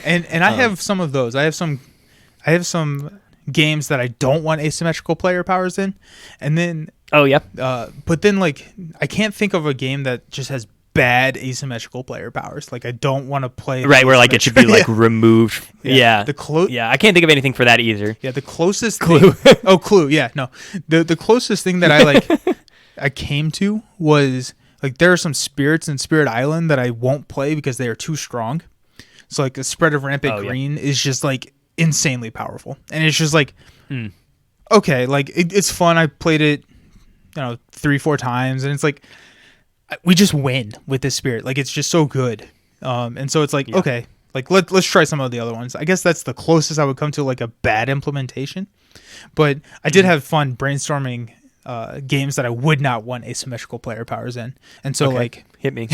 And I have some of those. I have some games that I don't want asymmetrical player powers in, and then but then like I can't think of a game that just has bad asymmetrical player powers. Like I don't want to play Right, where like it should be like removed. Yeah. Yeah. I can't think of anything for that either. Yeah, the closest Clue. Clue. Yeah, no. The closest thing that I came to was like there are some spirits in Spirit Island that I won't play because they are too strong. So like the spread of rampant green is just like insanely powerful, and it's just like okay, like it's fun. I played it, 3-4 times, and it's like we just win with this spirit. Like it's just so good, and so it's like okay, like let's try some of the other ones. I guess that's the closest I would come to like a bad implementation, but I did have fun brainstorming games that I would not want asymmetrical player powers in, and so like hit me.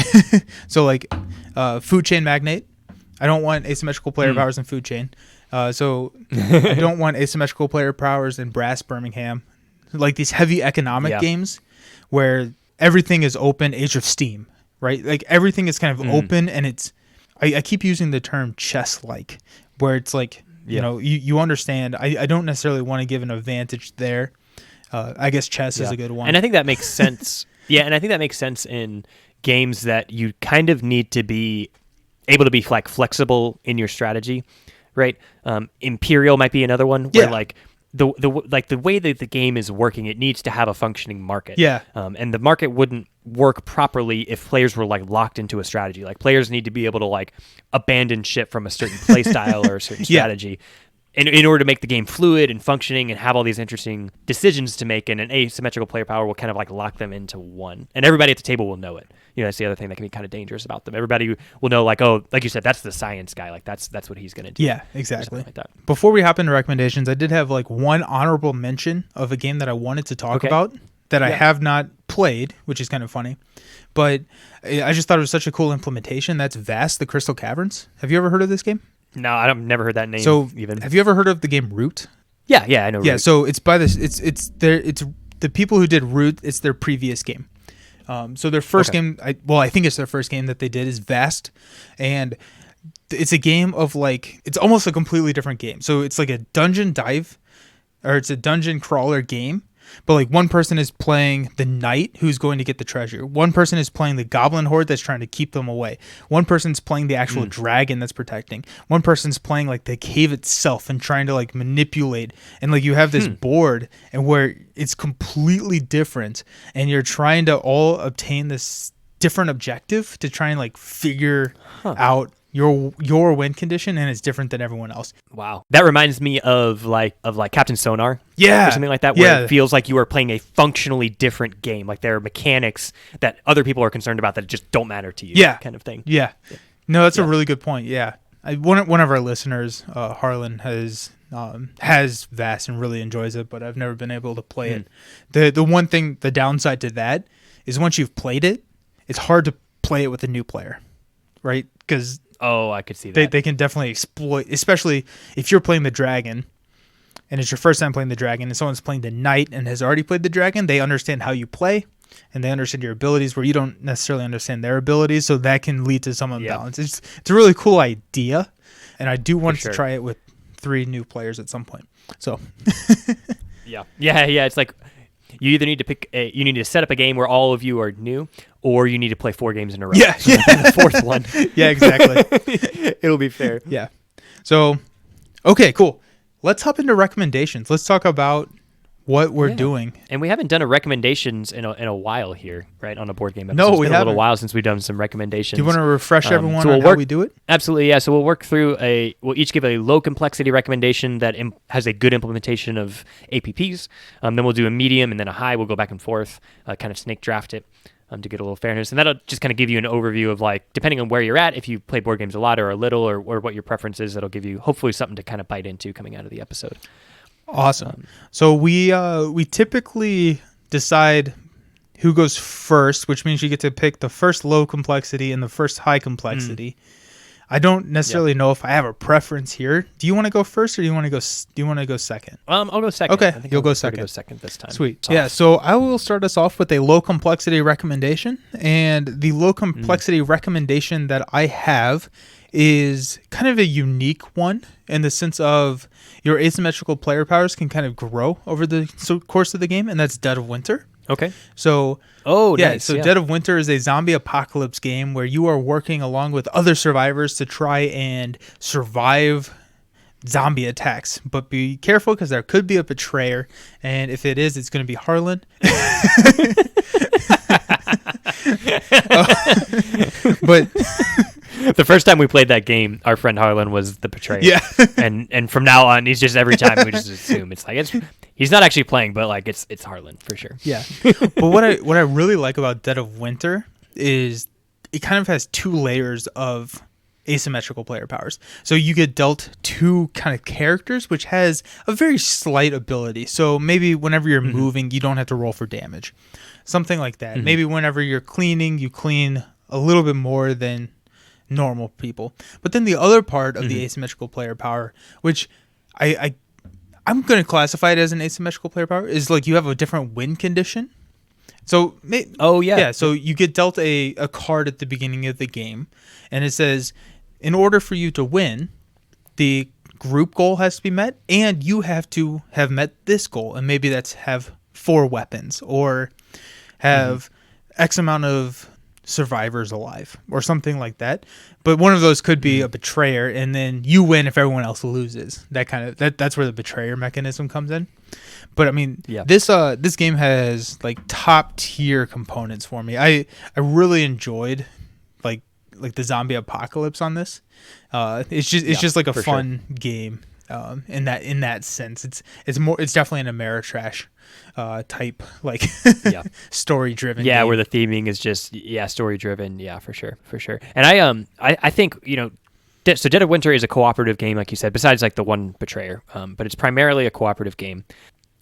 so like Food Chain Magnate. I don't want asymmetrical player powers in Food Chain. So I don't want asymmetrical player powers in Brass Birmingham. Like these heavy economic games where everything is open, Age of Steam, right? Like everything is kind of open, and it's I keep using the term chess-like, where it's like, you understand. I don't necessarily want to give an advantage there. I guess chess is a good one. And I think that makes sense. And I think that makes sense in games that you kind of need to be able to be like flexible in your strategy, right? Imperial might be another one where like the way that the game is working, it needs to have a functioning market. Yeah. And the market wouldn't work properly if players were like locked into a strategy. Like players need to be able to like abandon shit from a certain play style or a certain strategy. In order to make the game fluid and functioning and have all these interesting decisions to make, and an asymmetrical player power will kind of like lock them into one. And everybody at the table will know it. That's the other thing that can be kind of dangerous about them. Everybody will know, like, oh, like you said, that's the science guy. Like that's what he's going to do. Yeah, exactly. Like that. Before we hop into recommendations, I did have like one honorable mention of a game that I wanted to talk about that I have not played, which is kind of funny. But I just thought it was such a cool implementation. That's Vast, the Crystal Caverns. Have you ever heard of this game? No, I've never heard that name. So, have you ever heard of the game Root? Yeah, I know. Yeah, Root. so it's by this. It's the people who did Root. It's their previous game. So their first game, I think it's their first game that they did is Vast, and it's a game of like it's almost a completely different game. So it's like a dungeon dive, or it's a dungeon crawler game. But like one person is playing the knight who's going to get the treasure. One person is playing the goblin horde that's trying to keep them away. One person's playing the actual dragon that's protecting. One person's playing like the cave itself and trying to like manipulate. And like you have this board and where it's completely different, and you're trying to all obtain this different objective to try and like figure out your win condition, and it's different than everyone else. Wow, that reminds me of like Captain Sonar, or something like that, where it feels like you are playing a functionally different game. Like there are mechanics that other people are concerned about that just don't matter to you, kind of thing. No, that's a really good point. One of our listeners, Harlan, has Vast and really enjoys it, but I've never been able to play it. The one thing, the downside to that is once you've played it, it's hard to play it with a new player, right? Because I could see that. They can definitely exploit, especially if you're playing the dragon and it's your first time playing the dragon and someone's playing the knight and has already played the dragon. They understand how you play and they understand your abilities where you don't necessarily understand their abilities. So that can lead to some imbalance. It's a really cool idea, and I do want to try it with 3 new players at some point. So yeah. It's like you either need to you need to set up a game where all of you are new, or you need to play 4 games in a row. The fourth one. Yeah, exactly. It'll be fair. Yeah. So, okay, cool. Let's hop into recommendations. Let's talk about what we're doing. And we haven't done a recommendations in a while here, right, on a board game episode. No, it's we been haven't. a little while since we've done some recommendations. Do you want to refresh everyone on how we do it? Absolutely, yeah. So we'll work through we'll each give a low complexity recommendation that has a good implementation of APPs. Then we'll do a medium and then a high. We'll go back and forth, kind of snake draft it. To get a little fairness. And that'll just kind of give you an overview of like, depending on where you're at, if you play board games a lot or a little, or what your preference is, that'll give you hopefully something to kind of bite into coming out of the episode. Awesome. So we typically decide who goes first, which means you get to pick the first low complexity and the first high complexity. I don't necessarily know if I have a preference here. Do you want to go first, or do you want to go second? I'll go second. Okay, you'll go second. Go second this time. Sweet. Yeah, so I will start us off with a low complexity recommendation, and the low complexity recommendation that I have is kind of a unique one in the sense of your asymmetrical player powers can kind of grow over the course of the game, and that's Dead of Winter. Okay. So, Nice. so Dead of Winter is a zombie apocalypse game where you are working along with other survivors to try and survive zombie attacks. But be careful because there could be a betrayer, and if it is, it's going to be Harlan. But the first time we played that game, our friend Harlan was the betrayer. Yeah. and from now on, he's just every time we just assume it's like he's not actually playing, but like it's Harlan for sure. Yeah. But what I really like about Dead of Winter is it kind of has two layers of asymmetrical player powers. So you get dealt two kind of characters, which has a very slight ability. So maybe whenever you're moving, you don't have to roll for damage. Something like that. Maybe whenever you're cleaning, you clean a little bit more than normal people. But then the other part of the asymmetrical player power, which I'm going to classify it as an asymmetrical player power, is like you have a different win condition. So so you get dealt a card at the beginning of the game, and it says, in order for you to win, the group goal has to be met, and you have to have met this goal, and maybe that's have 4 weapons or have X amount of survivors alive or something like that. But one of those could be a betrayer, and then you win if everyone else loses. That's where the betrayer mechanism comes in. But I mean, this game has like top tier components for me. I really enjoyed like the zombie apocalypse on this. It's just like a fun game. In that sense, it's definitely an Ameritrash type like story driven. Yeah, game. where the theming is just story driven. Yeah, for sure. And I think so Dead of Winter is a cooperative game, like you said. Besides like the one betrayer, but it's primarily a cooperative game.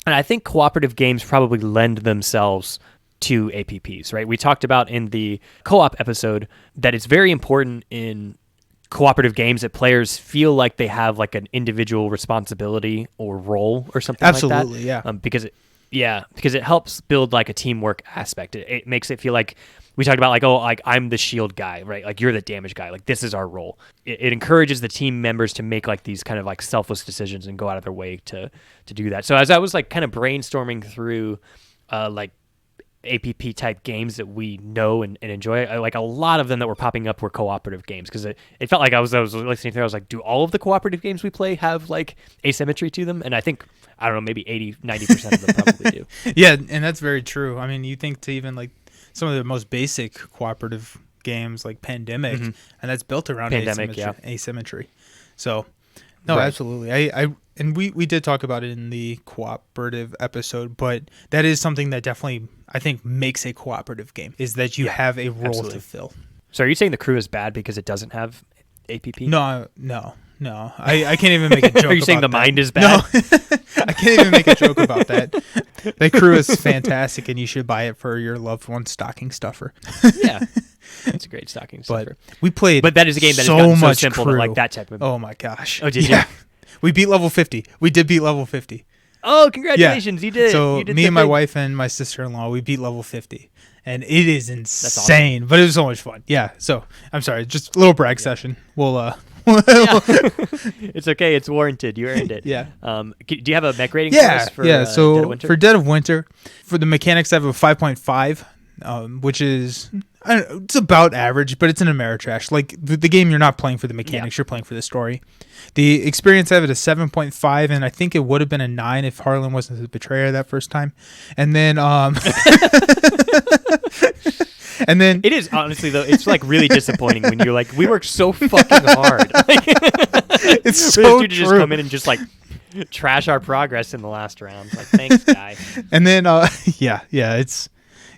And I think cooperative games probably lend themselves to APPs, right? We talked about in the co-op episode that it's very important in cooperative games that players feel like they have like an individual responsibility or role or something like that. Absolutely, yeah. Because it helps build like a teamwork aspect. It makes it feel like we talked about like I'm the shield guy, right? Like you're the damage guy. Like this is our role. It encourages the team members to make like these kind of like selfless decisions and go out of their way to do that. So as I was like kind of brainstorming through like APP type games that we know and enjoy, like a lot of them that were popping up were cooperative games, because it felt like I was listening through, I was like, do all of the cooperative games we play have like asymmetry to them? And I think, I don't know, maybe 80-90% of them probably do. Yeah, and that's very true. I mean, you think to even like some of the most basic cooperative games like Pandemic, and that's built around asymmetry. So no, right. Absolutely. And we did talk about it in the cooperative episode, but that is something that definitely, I think, makes a cooperative game, is that you have a role to fill. So are you saying the crew is bad because it doesn't have APP? No. I can't even make a joke. Are you saying the mind is bad? No, I can't even make a joke about that. The crew is fantastic, and you should buy it for your loved one's stocking stuffer. Yeah. It's a great stocking stuffer. We played But that is a game that so has gotten so much simple crew. that like that type of... Oh my gosh. Oh, did you? We beat level 50. We did beat level 50. Oh, congratulations. You did. So you did me and my wife and my sister-in-law, we beat level 50. And it is insane, awesome. But it was so much fun. Yeah. So I'm sorry, just a little brag session. We'll It's okay. It's warranted. You earned it. Yeah. Do you have a mech rating for us for so Dead of Winter? For Dead of Winter, for the mechanics, I have a 5.5, which is it's about average, but it's an Ameritrash. Like the game, you're not playing for the mechanics, you're playing for the story. The experience, I have it a 7.5, and I think it would have been a 9 if Harlan wasn't the betrayer that first time. And then and then it is, honestly, though, it's like really disappointing when you're like, we worked so fucking hard. It's so true. To just true. come in and just like trash our progress in the last round. Like, thanks, guy. And then it's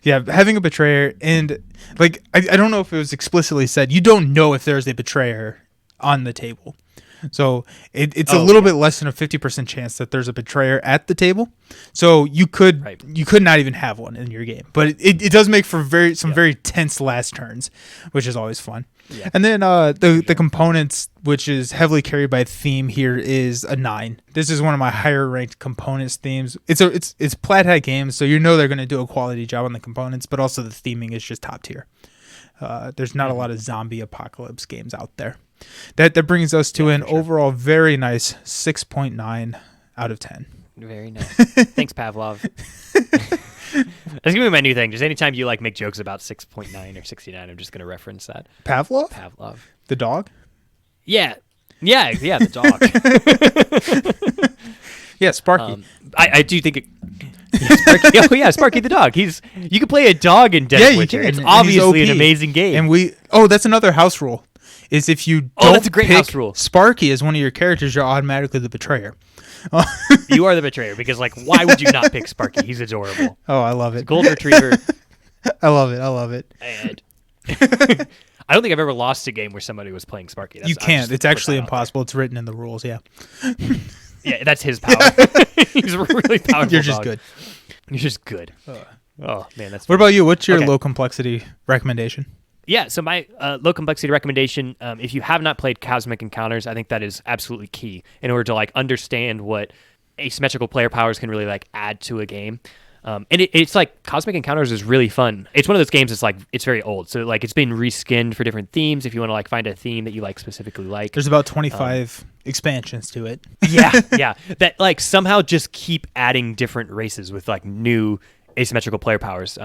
having a betrayer, and like I don't know if it was explicitly said, you don't know if there's a betrayer on the table. So it's a little bit less than a 50% chance that there's a betrayer at the table. So you could not even have one in your game. But it does make for very tense last turns, which is always fun. Yeah. And then the components, which is heavily carried by theme here, is a 9. This is one of my higher ranked components themes. It's Plaid Hat Games, so you know they're going to do a quality job on the components, but also the theming is just top tier. There's not a lot of zombie apocalypse games out there. That brings us to an overall very nice 6.9 out of 10. Very nice. Thanks, Pavlov. That's gonna be my new thing. Just anytime you like make jokes about 6.9 or 69, I'm just gonna reference that. Pavlov, the dog. Yeah, the dog. Yeah, Sparky. I do think. Sparky. Oh yeah, Sparky the dog. You can play a dog in Dead of Winter. It's obviously an amazing game. And that's another house rule. Is if you that's a great pick house rule. Sparky as one of your characters, you're automatically the betrayer. You are the betrayer because why would you not pick Sparky? He's adorable. Oh, I love it. Golden Retriever. I love it. And I don't think I've ever lost a game where somebody was playing Sparky. You can't. It's actually impossible. It's written in the rules. Yeah. Yeah, that's his power. He's a really powerful. You're just good. You're just good. Oh man, that's. What about you? What's your low complexity recommendation? Yeah, so my low complexity recommendation, if you have not played Cosmic Encounters, I think that is absolutely key in order to understand what asymmetrical player powers can really add to a game. And it's Cosmic Encounters is really fun. It's one of those games that's it's very old, so it's been reskinned for different themes. If you want to find a theme that you specifically like, there's about 25 expansions to it. yeah, that somehow just keep adding different races with new asymmetrical player powers.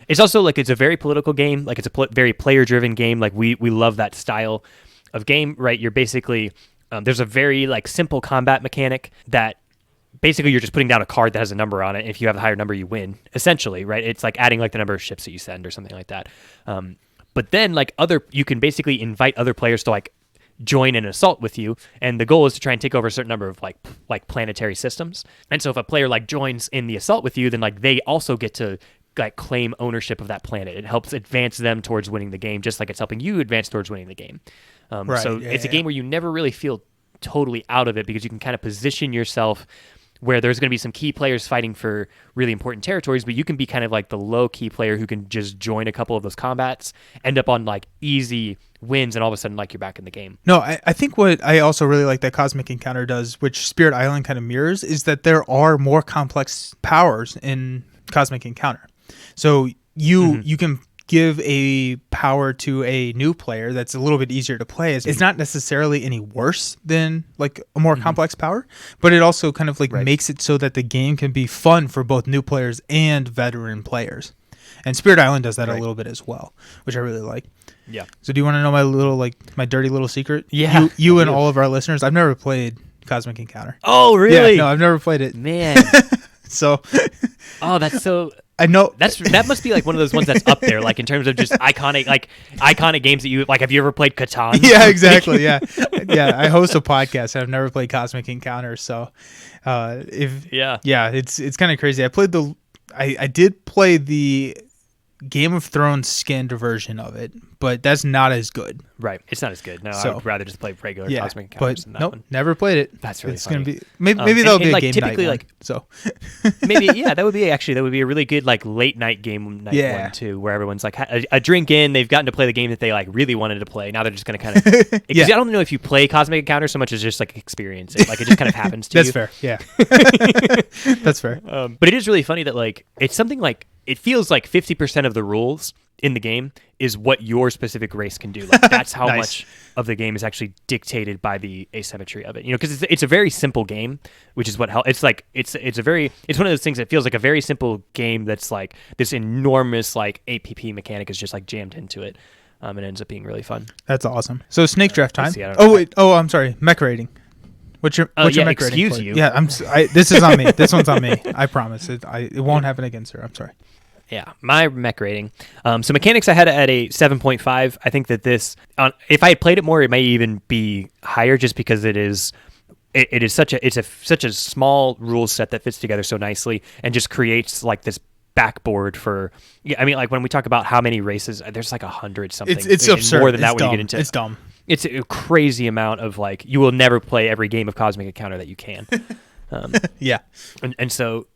It's also it's a very political game. It's a very player-driven game. We love that style of game, right? You're basically there's a very simple combat mechanic that basically you're just putting down a card that has a number on it. If you have a higher number, you win. Essentially, right? It's adding the number of ships that you send or something like that. But then you can basically invite other players to join an assault with you, and the goal is to try and take over a certain number of planetary systems. And so if a player joins in the assault with you, then they also get to claim ownership of that planet. It helps advance them towards winning the game, just like it's helping you advance towards winning the game. It's a game where you never really feel totally out of it because you can kind of position yourself where there's going to be some key players fighting for really important territories, but you can be kind of the low-key player who can just join a couple of those combats, end up on easy wins, and all of a sudden you're back in the game. No, I think what I also really like that Cosmic Encounter does, which Spirit Island kind of mirrors, is that there are more complex powers in Cosmic Encounter. So you can give a power to a new player that's a little bit easier to play. It's not necessarily any worse than a more complex power, but it also kind of makes it so that the game can be fun for both new players and veteran players. And Spirit Island does that a little bit as well, which I really like. Yeah. So do you want to know my little my dirty little secret? Yeah. You and all of our listeners, I've never played Cosmic Encounter. Oh, really? Yeah, no, I've never played it. Man. So Oh, that's so I know that must be one of those ones that's up there, in terms of just iconic games that you have you ever played Catan? Yeah, exactly. Yeah, I host a podcast. And I've never played Cosmic Encounter, so it's kind of crazy. I did play the Game of Thrones skinned version of it, but that's not as good. Right, it's not as good. No, I would rather just play regular Cosmic Encounters than that one. Never played it. That's really funny. Gonna be maybe that'll be a game typically night one, so maybe that would be a really good late night game night one too, where everyone's a drink in, they've gotten to play the game that they really wanted to play. Now they're just gonna kind of because I don't know if you play Cosmic Encounter so much as just experience it. It just kind of happens to you. That's fair. Yeah, that's fair. But it is really funny that it's something it feels 50% of the rules in the game is what your specific race can do. That's how Nice. much of the game is actually dictated by the asymmetry of it. Because it's a very simple game, which is what it's it's one of those things that feels like a very simple game that's this enormous APP mechanic is just jammed into it. It ends up being really fun. That's awesome. So snake draft time. See, I'm sorry. Mech rating. What's your mech rating? Excuse for? you. Yeah, this is on me. This one's on me. I promise. It won't happen again, sir. I'm sorry. Yeah, my mech rating. So mechanics, I had it at a 7.5. I think that if I had played it more, it may even be higher, just because it is such a small rule set that fits together so nicely and just creates this backboard for. Yeah, I mean, when we talk about how many races, there's 100 something. It's absurd. More than that it's when dumb. you get into. It's dumb. It's a crazy amount of you will never play every game of Cosmic Encounter that you can. Yeah. And so.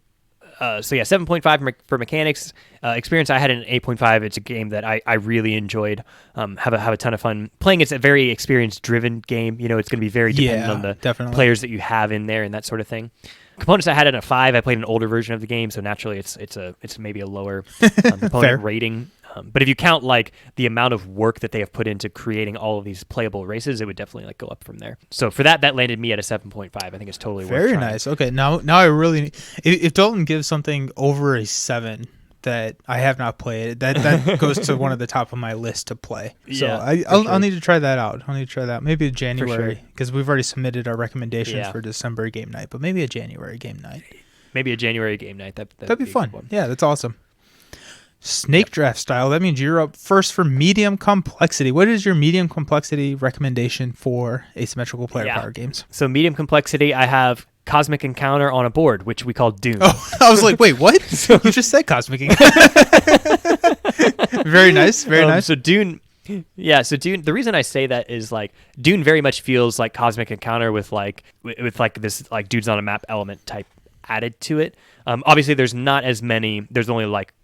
7.5 for mechanics. Experience, I had an 8.5. It's a game that I really enjoyed. Have a ton of fun playing. It's a very experience-driven game. It's going to be very dependent on the players that you have in there and that sort of thing. Components, I had it at a 5. I played an older version of the game, so naturally it's maybe a lower component rating. But if you count like the amount of work that they have put into creating all of these playable races, it would definitely like go up from there. So for that landed me at a 7.5. I think it's totally worth Very trying. nice. Okay, now I really, if Dalton gives something over a 7 that I have not played, that goes to one of the top of my list to play. So Yeah, I'll need to try that out. Maybe a January, sure. because we've already submitted our recommendations Yeah. for December game night, but maybe a January game night. Maybe a January game night. That'd be a good fun. one. Yeah, that's awesome. Snake draft style. That means you're up first for medium complexity. What is your medium complexity recommendation for asymmetrical player power games? So medium complexity, I have Cosmic Encounter on a board, which we call Dune. Oh, I was like, wait, what? You just said Cosmic Encounter. Very nice. Very nice. So Dune. Yeah, so Dune. The reason I say that is like Dune very much feels like Cosmic Encounter with like this like dudes on a map element type added to it. Obviously, there's not as many. There's only like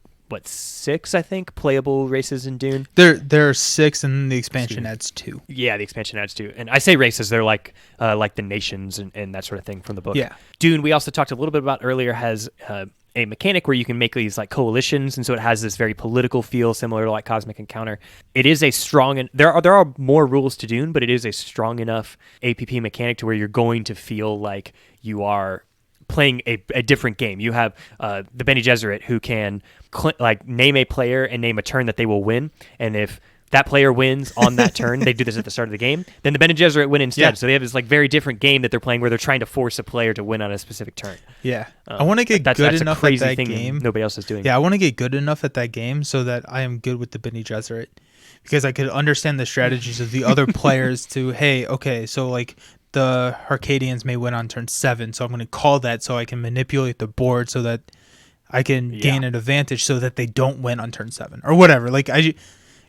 6, I think, playable races in Dune. There are 6, and the expansion adds 2. Yeah, the expansion adds 2. And I say races, they're like the nations and that sort of thing from the book. Yeah. Dune, we also talked a little bit about earlier, has a mechanic where you can make these like coalitions, and so it has this very political feel similar to like Cosmic Encounter. It is a strong, and there are more rules to Dune, but it is a strong enough APP mechanic to where you're going to feel like you are playing a different game. You have the Bene Gesserit who can name a player and name a turn that they will win, and if that player wins on that turn, they do this at the start of the game, then the Bene Gesserit win instead. Yeah. So they have this like very different game that they're playing where they're trying to force a player to win on a specific turn. Yeah. I want to get good enough at that game. Nobody else is doing. Yeah, I want to get good enough at that game so that I am good with the Bene Gesserit, because I could understand the strategies of the other players to, hey, okay, so like the Arcadians may win on turn 7, so I'm going to call that so I can manipulate the board so that I can gain an advantage so that they don't win on turn 7 or whatever. Like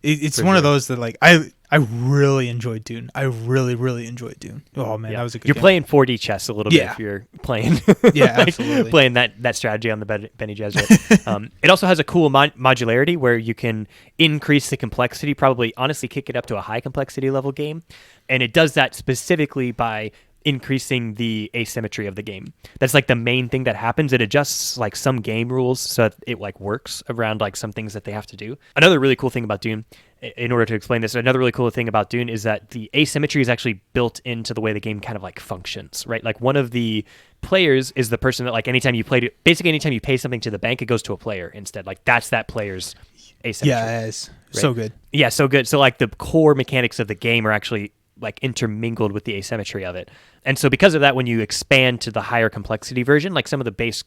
it's one of those that like I really enjoyed Dune. I really, really enjoyed Dune. Oh man, that was a good game. You're playing 4D chess a little bit if you're playing. Yeah, absolutely. Playing that strategy on the Bene Gesserit. It also has a cool modularity where you can increase the complexity, probably honestly kick it up to a high complexity level game. And it does that specifically by increasing the asymmetry of the game. That's like the main thing that happens. It adjusts like some game rules so that it like works around like some things that they have to do. Another really cool thing about Dune, in order to explain this, another really cool thing about Dune is that the asymmetry is actually built into the way the game kind of like functions, right? Like one of the players is the person that like anytime you pay something to the bank, it goes to a player instead. Like that's that player's asymmetry. Yeah, it is. Right? So good. Yeah, so good. So like the core mechanics of the game are actually like intermingled with the asymmetry of it. And so because of that, when you expand to the higher complexity version, like some of the base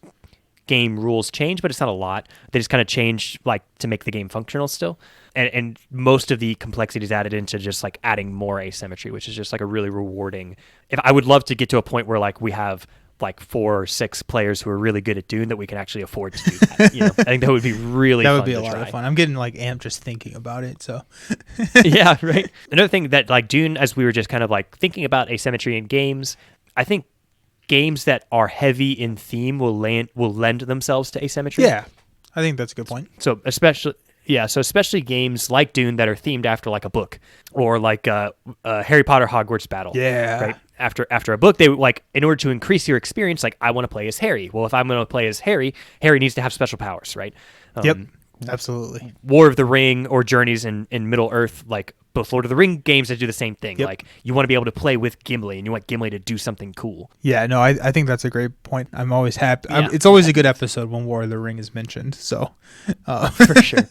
game rules change, but it's not a lot. They just kind of change like to make the game functional still. And most of the complexity is added into just like adding more asymmetry, which is just like a really rewarding. If I would love to get to a point where like we have like 4 or 6 players who are really good at Dune that we can actually afford to do that. I think that would be really fun. That would be a lot of fun. I'm getting like amped just thinking about it. So yeah, right. Another thing that like Dune, as we were just kind of like thinking about asymmetry in games, I think games that are heavy in theme will lend themselves to asymmetry. Yeah, I think that's a good point. So especially games like Dune that are themed after like a book or like Harry Potter Hogwarts Battle. Yeah. Right. After a book, they like in order to increase your experience, like I want to play as Harry. Well, if I'm going to play as Harry needs to have special powers, right? Yep. Absolutely. War of the Ring or Journeys in Middle Earth, like both Lord of the Ring games that do the same thing. Yep. Like you want to be able to play with Gimli and you want Gimli to do something cool. Yeah, no, I think that's a great point. I'm always happy. Yeah. It's always a good episode when War of the Ring is mentioned. So for sure.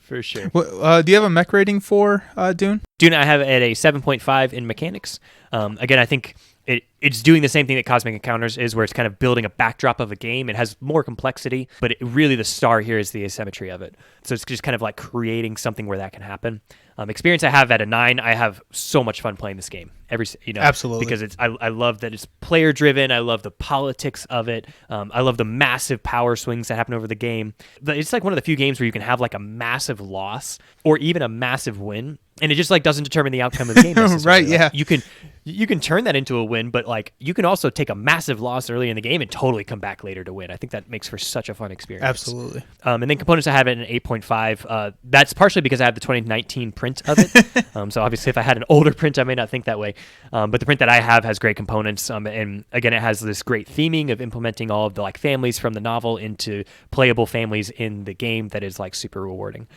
For sure. Do you have a mech rating for Dune? Dune, I have it at a 7.5 in mechanics. Again, I think it's doing the same thing that Cosmic Encounters is, where it's kind of building a backdrop of a game. It has more complexity, but really the star here is the asymmetry of it. So it's just kind of like creating something where that can happen. Experience I have at a 9. I have so much fun playing this game. Absolutely, because I love that it's player driven. I love the politics of it. I love the massive power swings that happen over the game. It's like one of the few games where you can have like a massive loss or even a massive win, and it just like doesn't determine the outcome of the game. Right? Yeah. You can turn that into a win, but like you can also take a massive loss early in the game and totally come back later to win. I think that makes for such a fun experience. Absolutely. And then components, I have it at an 8.5. That's partially because I have the 2019 print of it. So obviously if I had an older print, I may not think that way. But the print that I have has great components. And again, it has this great theming of implementing all of the like families from the novel into playable families in the game that is like super rewarding.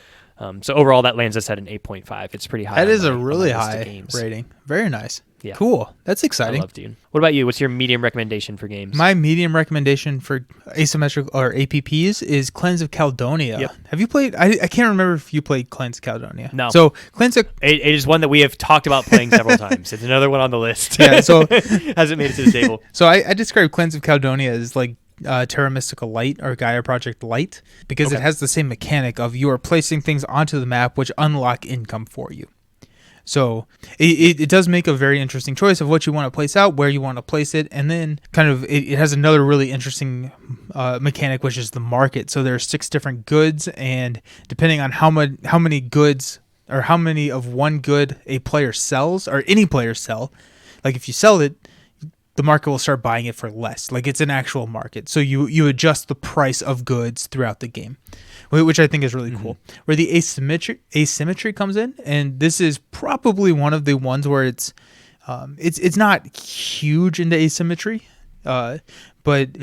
So overall, that lands us at an 8.5. It's pretty high. That is on a my really list of high games. rating. Very nice. Yeah. Cool. That's I exciting. love Dune. What about you? What's your medium recommendation for games? My medium recommendation for asymmetrical or APPs is Clans of Caledonia. Yep. Have you played? I can't remember if you played Clans of Caledonia. No. So Clans of It is one that we have talked about playing several times. It's another one on the list. Yeah, so- hasn't made it to the table. So I describe Clans of Caledonia as like Terra Mystica Light or Gaia Project Light because it has the same mechanic of you are placing things onto the map which unlock income for you. So it does make a very interesting choice of what you want to place out, where you want to place it, and then kind of it has another really interesting mechanic, which is the market. So there are 6 different goods, and depending on how many goods or how many of one good a player sells or any player sell, like if you sell it, the market will start buying it for less. Like it's an actual market. So you adjust the price of goods throughout the game, which I think is really cool. Where the asymmetry comes in, and this is probably one of the ones where it's not huge into asymmetry, but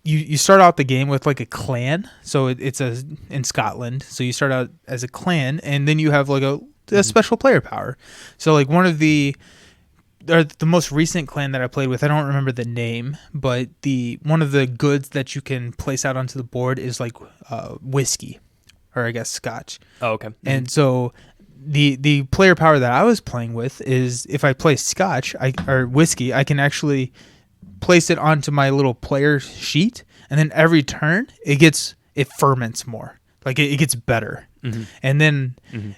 you start out the game with like a clan. So it's in Scotland. So you start out as a clan, and then you have like a special player power. So like one of the most recent clan that I played with, I don't remember the name, but one of the goods that you can place out onto the board is like whiskey, or I guess scotch. Oh, okay. And so the player power that I was playing with is if I play scotch or whiskey, I can actually place it onto my little player sheet, and then every turn it ferments more. Like it gets better. And then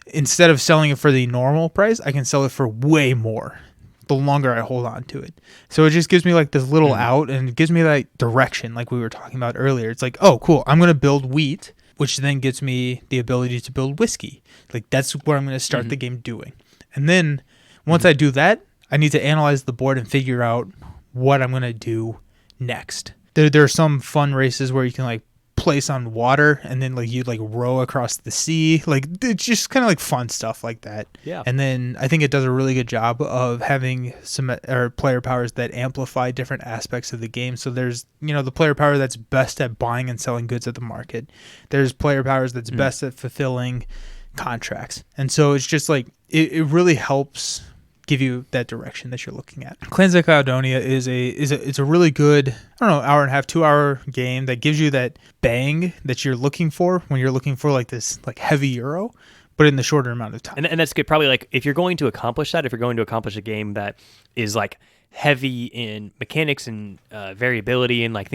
instead of selling it for the normal price, I can sell it for way more the longer I hold on to it. So it just gives me like this little out, and it gives me like direction like we were talking about earlier. It's like, oh, cool, I'm going to build wheat, which then gets me the ability to build whiskey. Like that's what I'm going to start the game doing. And then once I do that, I need to analyze the board and figure out what I'm going to do next. There are some fun races where you can like place on water, and then like you like row across the sea. Like it's just kind of like fun stuff like that. Yeah. And then I think it does a really good job of having some player powers that amplify different aspects of the game. So there's the player power that's best at buying and selling goods at the market. There's player powers that's best at fulfilling contracts. And so it's just like it really helps give you that direction that you're looking at. Clans of Caledonia is a really good, I don't know, hour and a half, 2 hour game that gives you that bang that you're looking for when you're looking for like this like heavy Euro, but in the shorter amount of time. And that's good. Probably like if you're going to accomplish that, if you're going to accomplish a game that is like heavy in mechanics and variability and like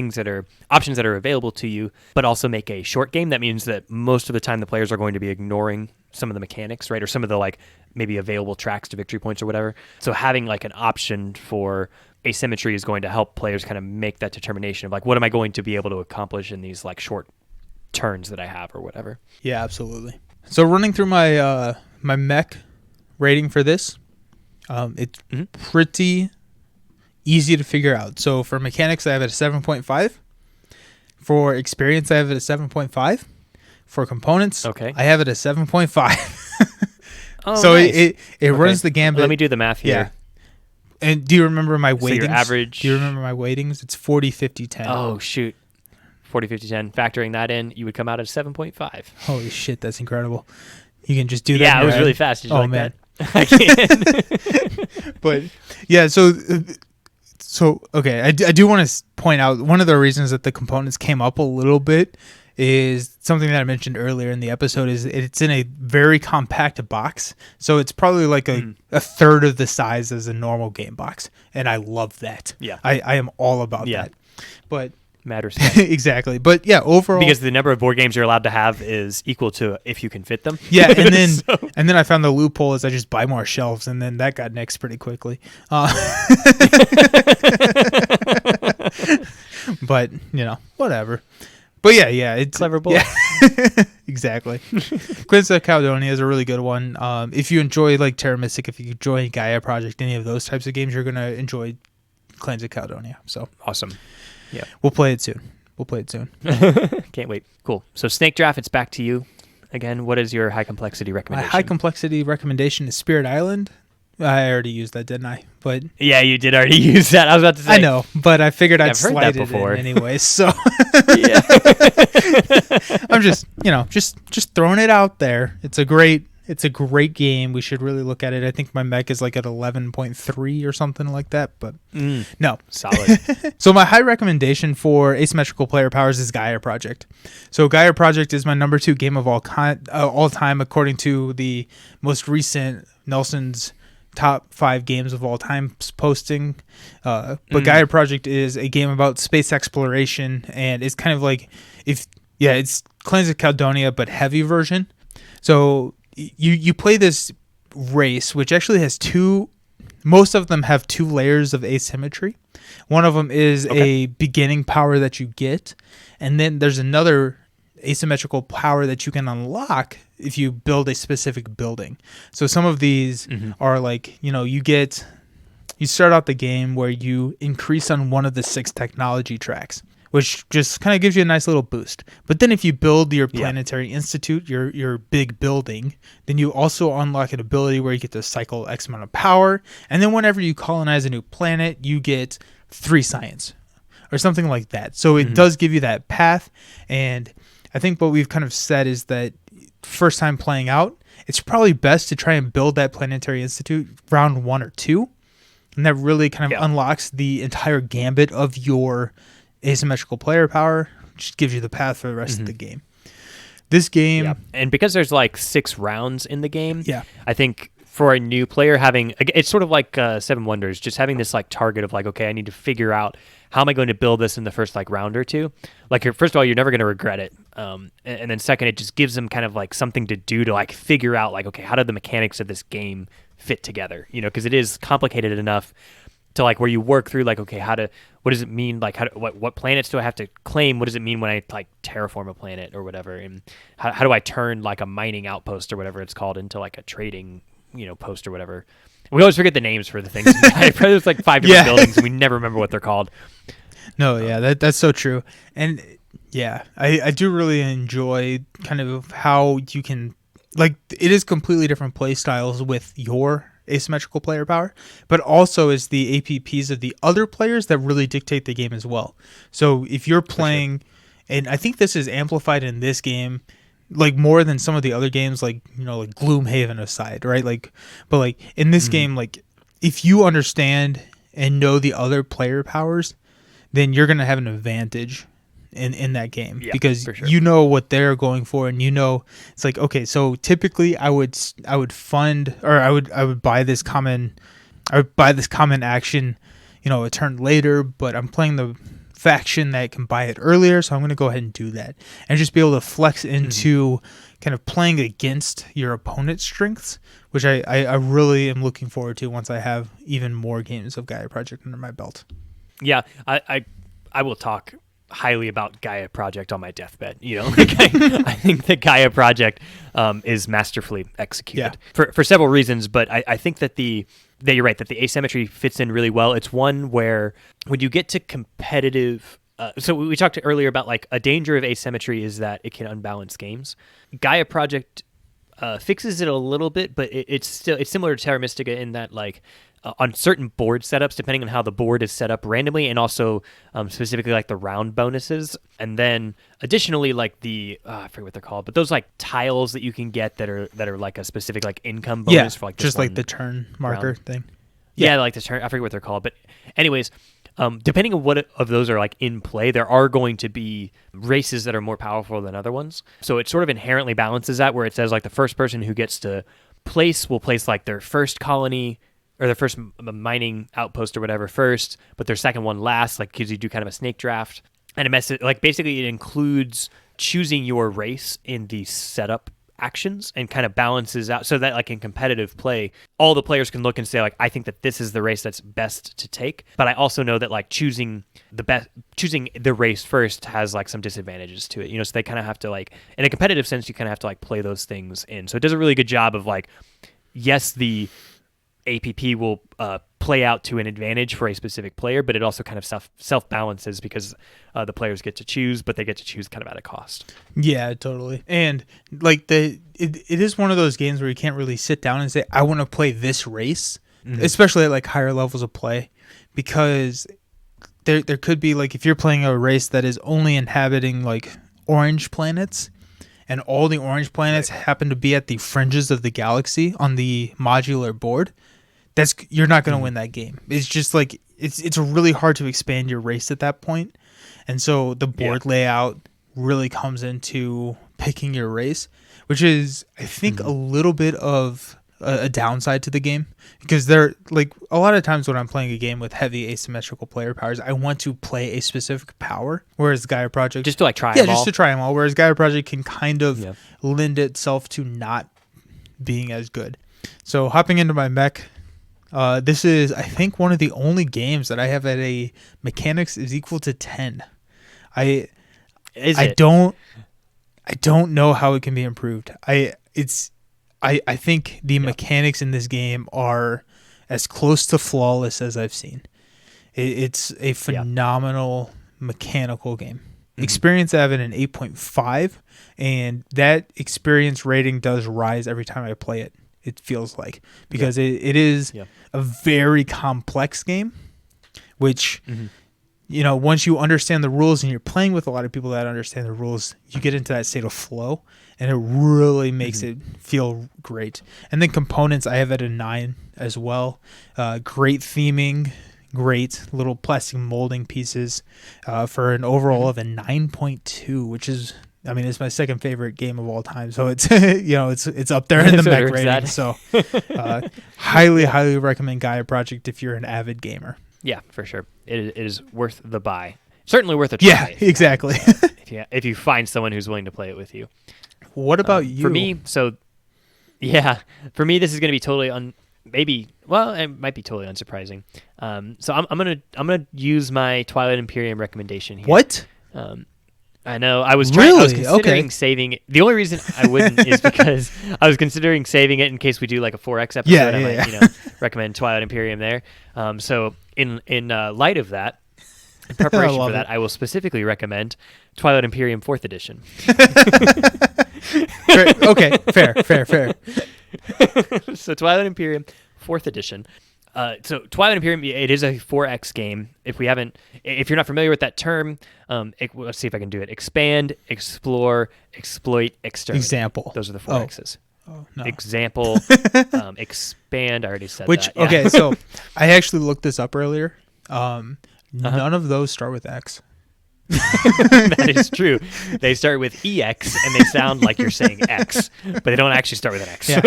options that are available to you, but also make a short game, that means that most of the time the players are going to be ignoring some of the mechanics, right? Or some of the like maybe available tracks to victory points or whatever. So having like an option for asymmetry is going to help players kind of make that determination of like, what am I going to be able to accomplish in these like short turns that I have or whatever. Yeah, absolutely. So running through my my mech rating for this, it's pretty easy to figure out. So for mechanics, I have it at 7.5. For experience, I have it at 7.5. For components, I have it at 7.5. Oh, so nice. it runs the gambit. Let me do the math here. Yeah. And do you remember my weightings? So your average... Do you remember my weightings? It's 40, 50, 10. Oh, shoot. 40, 50, 10. Factoring that in, you would come out at 7.5. Holy shit, that's incredible. You can just do that. Yeah, it was really fast. Did you like man. that? I can. But yeah, so okay, I do want to point out one of the reasons that the components came up a little bit is something that I mentioned earlier in the episode. Is it's in a very compact box, so it's probably like a third of the size as a normal game box, and I love that. Yeah, I am all about that. But matters exactly. But yeah, overall, because the number of board games you're allowed to have is equal to if you can fit them. Yeah, and then and then I found the loophole is I just buy more shelves, and then that got nixed pretty quickly. But whatever. But yeah, it's clever boy. Yeah. Exactly. Clans of Caledonia is a really good one. If you enjoy like Terra Mystic, if you enjoy Gaia Project, any of those types of games, you're gonna enjoy Clans of Caledonia. So awesome. Yeah, we'll play it soon. Can't wait. Cool. So Snake Draft, it's back to you again. What is your high complexity recommendation? My high complexity recommendation is Spirit Island. I already used that, didn't I? But Yeah, you did already use that. I was about to say. I know, but I figured I'd I've heard slide that it before. in anyway. So Yeah. I'm just throwing it out there. It's a great game. We should really look at it. I think my mech is like at 11.3 or something like that, but no. Solid. So my high recommendation for asymmetrical player powers is Gaia Project. So Gaia Project is my number 2 game of all time according to the most recent Nelson's top 5 games of all time posting. But Gaia Project is a game about space exploration, and it's kind of like it's Clans of Caledonia but heavy version. So you play this race, which actually has most of them have 2 layers of asymmetry. One of them is a beginning power that you get, and then there's another asymmetrical power that you can unlock if you build a specific building. So some of these are like, you start out the game where you increase on one of the 6 technology tracks, which just kind of gives you a nice little boost. But then if you build your planetary institute, your big building, then you also unlock an ability where you get to cycle X amount of power. And then whenever you colonize a new planet, you get 3 science or something like that. So it does give you that path. And I think what we've kind of said is that first time playing out, it's probably best to try and build that planetary institute round 1 or 2. And that really kind of unlocks the entire gambit of your asymmetrical player power, just gives you the path for the rest of the game. This game, and because there's like 6 rounds in the game, I think for a new player it's sort of like 7 Wonders, just having this like target of like, okay, I need to figure out how am I going to build this in the first like round or 2. Like first of all, you're never going to regret it, and then second, it just gives them kind of like something to do to like figure out like, okay, how do the mechanics of this game fit together? Because it is complicated enough to like where you work through like, okay, what does it mean? Like what planets do I have to claim? What does it mean when I like terraform a planet or whatever? And how do I turn like a mining outpost or whatever it's called into like a trading, post or whatever? We always forget the names for the things. There's like 5 different buildings and we never remember what they're called. No, that's so true. And I do really enjoy kind of how you can, like, it is completely different play styles with your asymmetrical player power, but also is the APPs of the other players that really dictate the game as well. So if you're playing, and I think this is amplified in this game, like more than some of the other games, like like Gloomhaven aside, right? Like, but like in this game, like if you understand and know the other player powers, then you're gonna have an advantage in that game because you know what they're going for, and it's like, okay, so typically I would fund, or I would buy this common action a turn later, but I'm playing the faction that can buy it earlier, so I'm going to go ahead and do that and just be able to flex into kind of playing against your opponent's strengths, which I really am looking forward to once I have even more games of Gaia Project under my belt. I will talk highly about Gaia Project on my deathbed. I think the Gaia Project is masterfully executed for several reasons, but I think that you're right, that the asymmetry fits in really well. It's one where when you get to competitive, so we talked earlier about like a danger of asymmetry is that it can unbalance games. Gaia Project fixes it a little bit, but it's similar to Terra Mystica in that like on certain board setups, depending on how the board is set up randomly, and also specifically like the round bonuses, and then additionally like the I forget what they're called, but those like tiles that you can get that are like a specific like income bonus for like just like the turn marker round thing. Like the turn. I forget what they're called, but anyways, depending on what of those are like in play, there are going to be races that are more powerful than other ones. So it sort of inherently balances that, where it says like the first person who gets to place will place like their first colony or their first mining outpost or whatever first, but their second one last, like because you do kind of a snake draft. And basically it includes choosing your race in the setup actions and kind of balances out so that like in competitive play, all the players can look and say like, I think that this is the race that's best to take. But I also know that like choosing the race first has like some disadvantages to it, so they kind of have to like, in a competitive sense, you kind of have to like play those things in. So it does a really good job of like, yes, the APP will play out to an advantage for a specific player, but it also kind of self balances because the players get to choose, but they get to choose kind of at a cost. Yeah, totally. And like it is one of those games where you can't really sit down and say, I want to play this race, especially at like higher levels of play, because there could be like if you're playing a race that is only inhabiting like orange planets, and all the orange planets happen to be at the fringes of the galaxy on the modular board, you're not going to win that game. It's just like it's really hard to expand your race at that point. And so the board layout really comes into picking your race, which is, I think, a little bit of a downside to the game, because they're like a lot of times when I'm playing a game with heavy asymmetrical player powers, I want to play a specific power, whereas Gaia Project just to like try them all. just to try them all, whereas Gaia Project can kind of lend itself to not being as good. So hopping into my mech, this is, I think, one of the only games that I have at a mechanics is equal to 10. I don't know how it can be improved. I think the mechanics in this game are as close to flawless as I've seen. It's a phenomenal mechanical game. Experience, I have it an 8.5, and that experience rating does rise every time I play it, it feels like, because it is a very complex game, which, you know, once you understand the rules and you're playing with a lot of people that understand the rules, you get into that state of flow, and it really makes it feel great. And then components, I have at a 9 as well. Great theming, great little plastic molding pieces, for an overall of a 9.2, which is, I mean, it's my second favorite game of all time. So it's, you know, it's up there in the mech rating. So highly recommend Gaia Project if you're an avid gamer. Yeah, for sure. It is worth the buy. Certainly worth a try. Yeah, exactly. If you find someone who's willing to play it with you. What about you? For me, for me, this is going to be totally it might be totally unsurprising. So I'm gonna use my Twilight Imperium recommendation here. What? I know. I was considering saving it. The only reason I wouldn't is because I was considering saving it in case we do like a 4X episode. I might, recommend Twilight Imperium there. So in light of that, in preparation for that, I will specifically recommend Twilight Imperium 4th edition. Okay, fair. So Twilight Imperium 4th edition. So Twilight Imperium, it is a 4X game. If you're not familiar with that term, let's see if I can do it. Expand, explore, exploit, exterminate. Example. Those are the 4Xs. Oh, no. Example, expand. I already said that. Yeah. Okay, so I actually looked this up earlier. None of those start with X. That is true. They start with EX and they sound like you're saying X, but they don't actually start with an X. Yeah.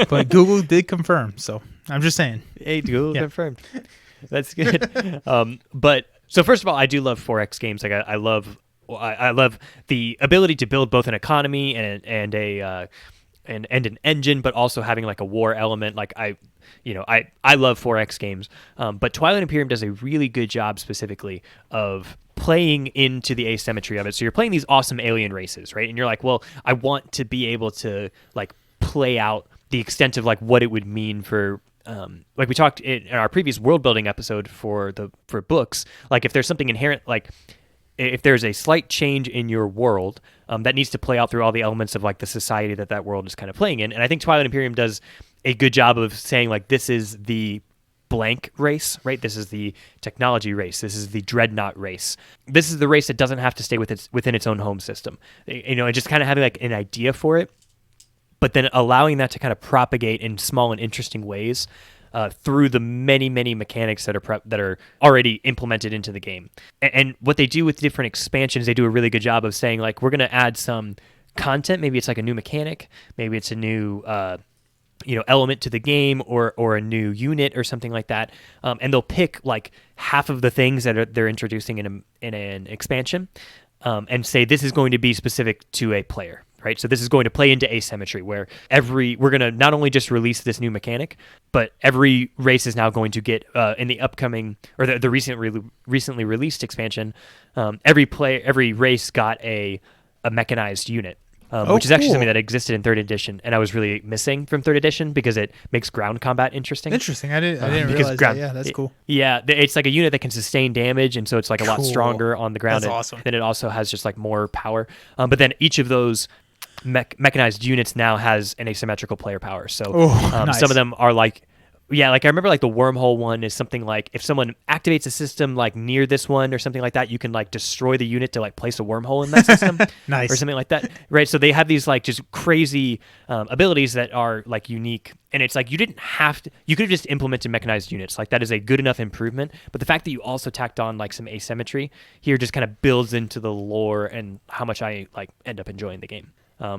But Google did confirm, so I'm just saying. Hey, Google confirmed. That's good. But so first of all, I do love 4X games. Like I love the ability to build both an economy and an engine, but also having like a war element. Like I love 4X games. But Twilight Imperium does a really good job specifically of playing into the asymmetry of it. So you're playing these awesome alien races, right? And you're like, well, I want to be able to like play out the extent of like what it would mean for like we talked in our previous world building episode for books. Like if there's something inherent, like if there's a slight change in your world that needs to play out through all the elements of like the society that world is kind of playing in. And I think Twilight Imperium does a good job of saying like, this is the blank race, right? This is the technology race. This is the dreadnought race. This is the race that doesn't have to stay within its own home system. And just kind of having like an idea for it, but then allowing that to kind of propagate in small and interesting ways through the many mechanics that are already implemented into the game. And what they do with different expansions, they do a really good job of saying like, we're going to add some content. Maybe it's like a new mechanic. Maybe it's a new element to the game or a new unit or something like that. And they'll pick like half of the things that they're introducing in an expansion and say this is going to be specific to a player. Right, so this is going to play into asymmetry, where we're going to not only just release this new mechanic, but every race is now going to get in the upcoming or the recently released expansion. Every race got a mechanized unit, which is actually something that existed in 3rd edition, and I was really missing from 3rd edition because it makes ground combat interesting. Interesting, I didn't realize that. Yeah, that's cool. It's like a unit that can sustain damage, and so it's like a lot stronger on the ground. That's awesome. And then it also has just like more power. But then each of those mechanized units now has an asymmetrical player power. So nice. Some of them are like Yeah, like I remember like the wormhole one is something like if someone activates a system like near this one or something like that, you can like destroy the unit to like place a wormhole in that system. Nice. Or something like that, right? So they have these like just crazy abilities that are like unique, and it's like you didn't have to, you could have just implemented mechanized units. Like that is a good enough improvement, but the fact that you also tacked on like some asymmetry here just kind of builds into the lore and how much I like end up enjoying the game.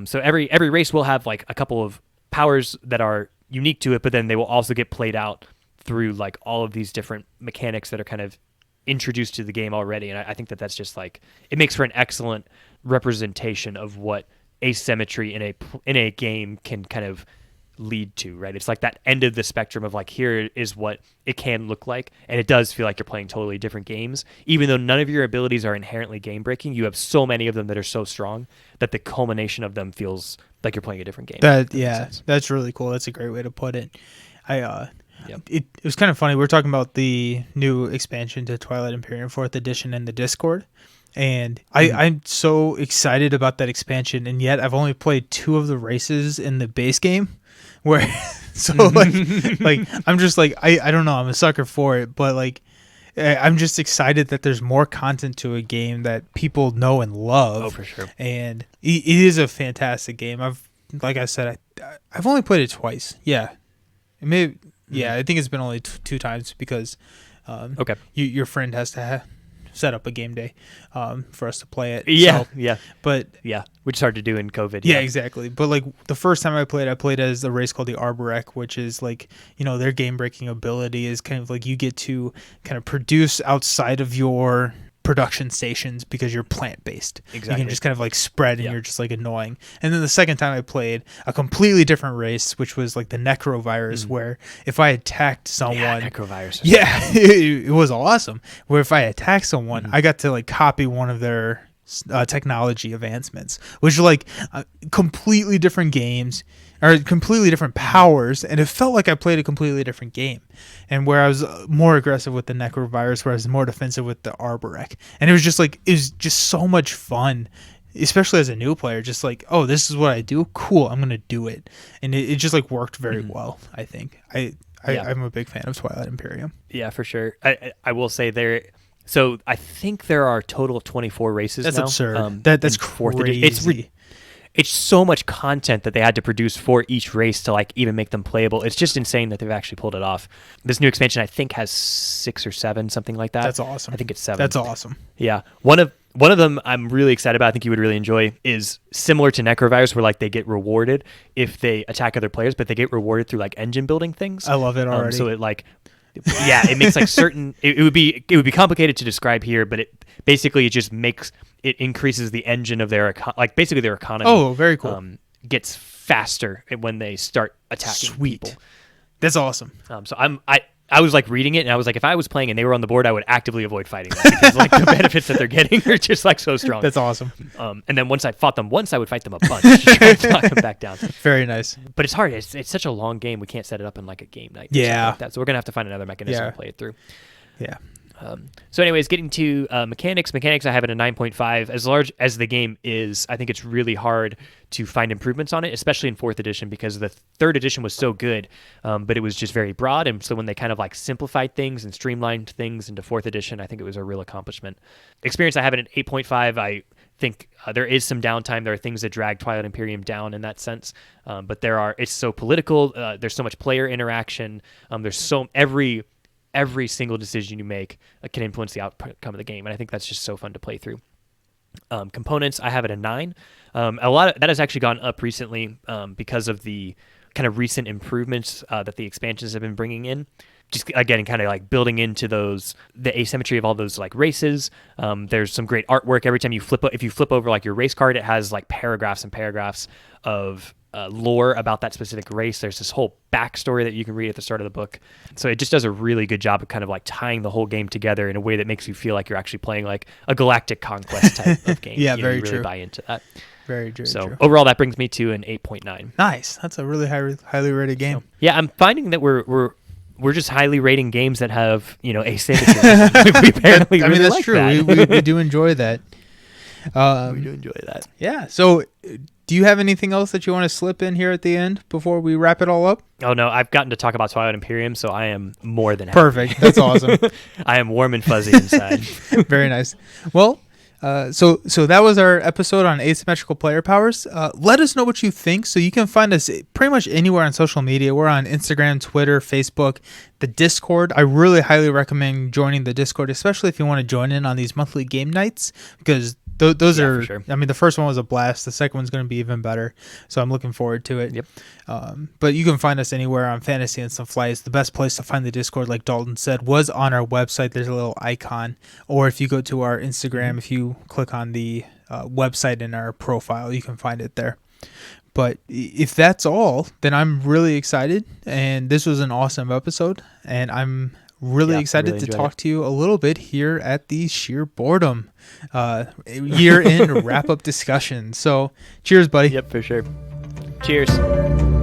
So every race will have like a couple of powers that are unique to it, but then they will also get played out through like all of these different mechanics that are kind of introduced to the game already. And I think that that's just like, it makes for an excellent representation of what asymmetry in a game can kind of lead to, right? It's like that end of the spectrum of like, here is what it can look like, and it does feel like you're playing totally different games. Even though none of your abilities are inherently game breaking, you have so many of them that are so strong that the culmination of them feels like you're playing a different game. That's really cool. That's a great way to put it. It was kind of funny. We were talking about the new expansion to Twilight Imperium 4th edition in the Discord, and I'm so excited about that expansion, and yet I've only played 2 of the races in the base game. Where so like I'm just like I don't know, I'm a sucker for it, but like I'm just excited that there's more content to a game that people know and love. Oh, for sure. And it is a fantastic game. Like I said, I've only played it twice. Yeah, maybe. Yeah, I think it's been only 2 times because your friend has to set up a game day for us to play it. But which is hard to do in COVID. Yeah, exactly. But like the first time I played as a race called the Arborec, which is like, their game breaking ability is kind of like you get to kind of produce outside of your production stations because you're plant based. Exactly. You can just kind of like spread and you're just like annoying. And then the second time I played a completely different race, which was like the necrovirus, where if I attacked someone, necrovirus. It was awesome. Where if I attacked someone, I got to like copy one of their technology advancements, which are like completely different games or completely different powers, and it felt like I played a completely different game. And where I was more aggressive with the necrovirus, where I was more defensive with the Arborec, and it was just so much fun, especially as a new player. Just like, oh, this is what I do. Cool, I'm gonna do it, and it just like worked very well. I think I'm a big fan of Twilight Imperium. Yeah, for sure. I will say there. So I think there are a total of 24 races. That's now. absurd. That's crazy. It's so much content that they had to produce for each race to like even make them playable. It's just insane that they've actually pulled it off. This new expansion I think has 6 or 7, something like that. That's awesome. I think it's 7. That's awesome. Yeah. One of them I'm really excited about, I think you would really enjoy, is similar to Necrovirus, where like they get rewarded if they attack other players, but they get rewarded through like engine building things. I love it already. So it like it makes like certain it would be complicated to describe here, but it just makes it increases the engine of their basically their economy. Oh, very cool. Gets faster when they start attacking people. That's awesome. So I was like reading it, and I was like, if I was playing and they were on the board, I would actively avoid fighting them because like the benefits that they're getting are just like so strong. That's awesome. And then once I fought them once, I would fight them a bunch to try to knock them back down. Very nice. But it's hard. It's such a long game. We can't set it up in like a game night. Yeah. Like that. So we're gonna have to find another mechanism to play it through. Yeah. So anyways, getting to mechanics, I have it a 9.5. As large as the game is, I think it's really hard to find improvements on it, especially in 4th edition, because the 3rd edition was so good, but it was just very broad. And so when they kind of like simplified things and streamlined things into 4th edition, I think it was a real accomplishment. Experience, I have it at 8.5. I think there is some downtime. There are things that drag Twilight Imperium down in that sense, but it's so political. There's so much player interaction. There's every single decision you make can influence the outcome of the game, and I think that's just so fun to play through. Components, I have it a 9. A lot of that has actually gone up recently because of the kind of recent improvements that the expansions have been bringing in. Just again, kind of like building into the asymmetry of all those like races. There's some great artwork every time if you flip over like your race card, it has like paragraphs and paragraphs of lore about that specific race. There's this whole backstory that you can read at the start of the book. So it just does a really good job of kind of like tying the whole game together in a way that makes you feel like you're actually playing like a galactic conquest type of game. Yeah, very you true. Really buy into that. Very true. So overall, that brings me to an 8.9. Nice. That's a really highly rated game. So, yeah, I'm finding that we're just highly rating games that have asymmetry. We apparently really that's like true. That. We do enjoy that. We do enjoy that. Yeah. So do you have anything else that you want to slip in here at the end before we wrap it all up? Oh no, I've gotten to talk about Twilight Imperium, so I am more than happy. Perfect. That's awesome. I am warm and fuzzy inside. Very nice. Well, so that was our episode on asymmetrical player powers. Let us know what you think. So you can find us pretty much anywhere on social media. We're on Instagram, Twitter, Facebook, the Discord. I really highly recommend joining the Discord, especially if you want to join in on these monthly game nights, because those are, for sure. I mean, the first one was a blast. The second one's going to be even better. So I'm looking forward to it. Yep. But you can find us anywhere on Fantasy Instant Flights. The best place to find the Discord, like Dalton said, was on our website. There's a little icon. Or if you go to our Instagram, if you click on the website in our profile, you can find it there. But if that's all, then I'm really excited. And this was an awesome episode. And I'm really excited to talk to you a little bit here at the Sheer Boredom year-end wrap-up discussion. So cheers, buddy. Yep, for sure. Cheers.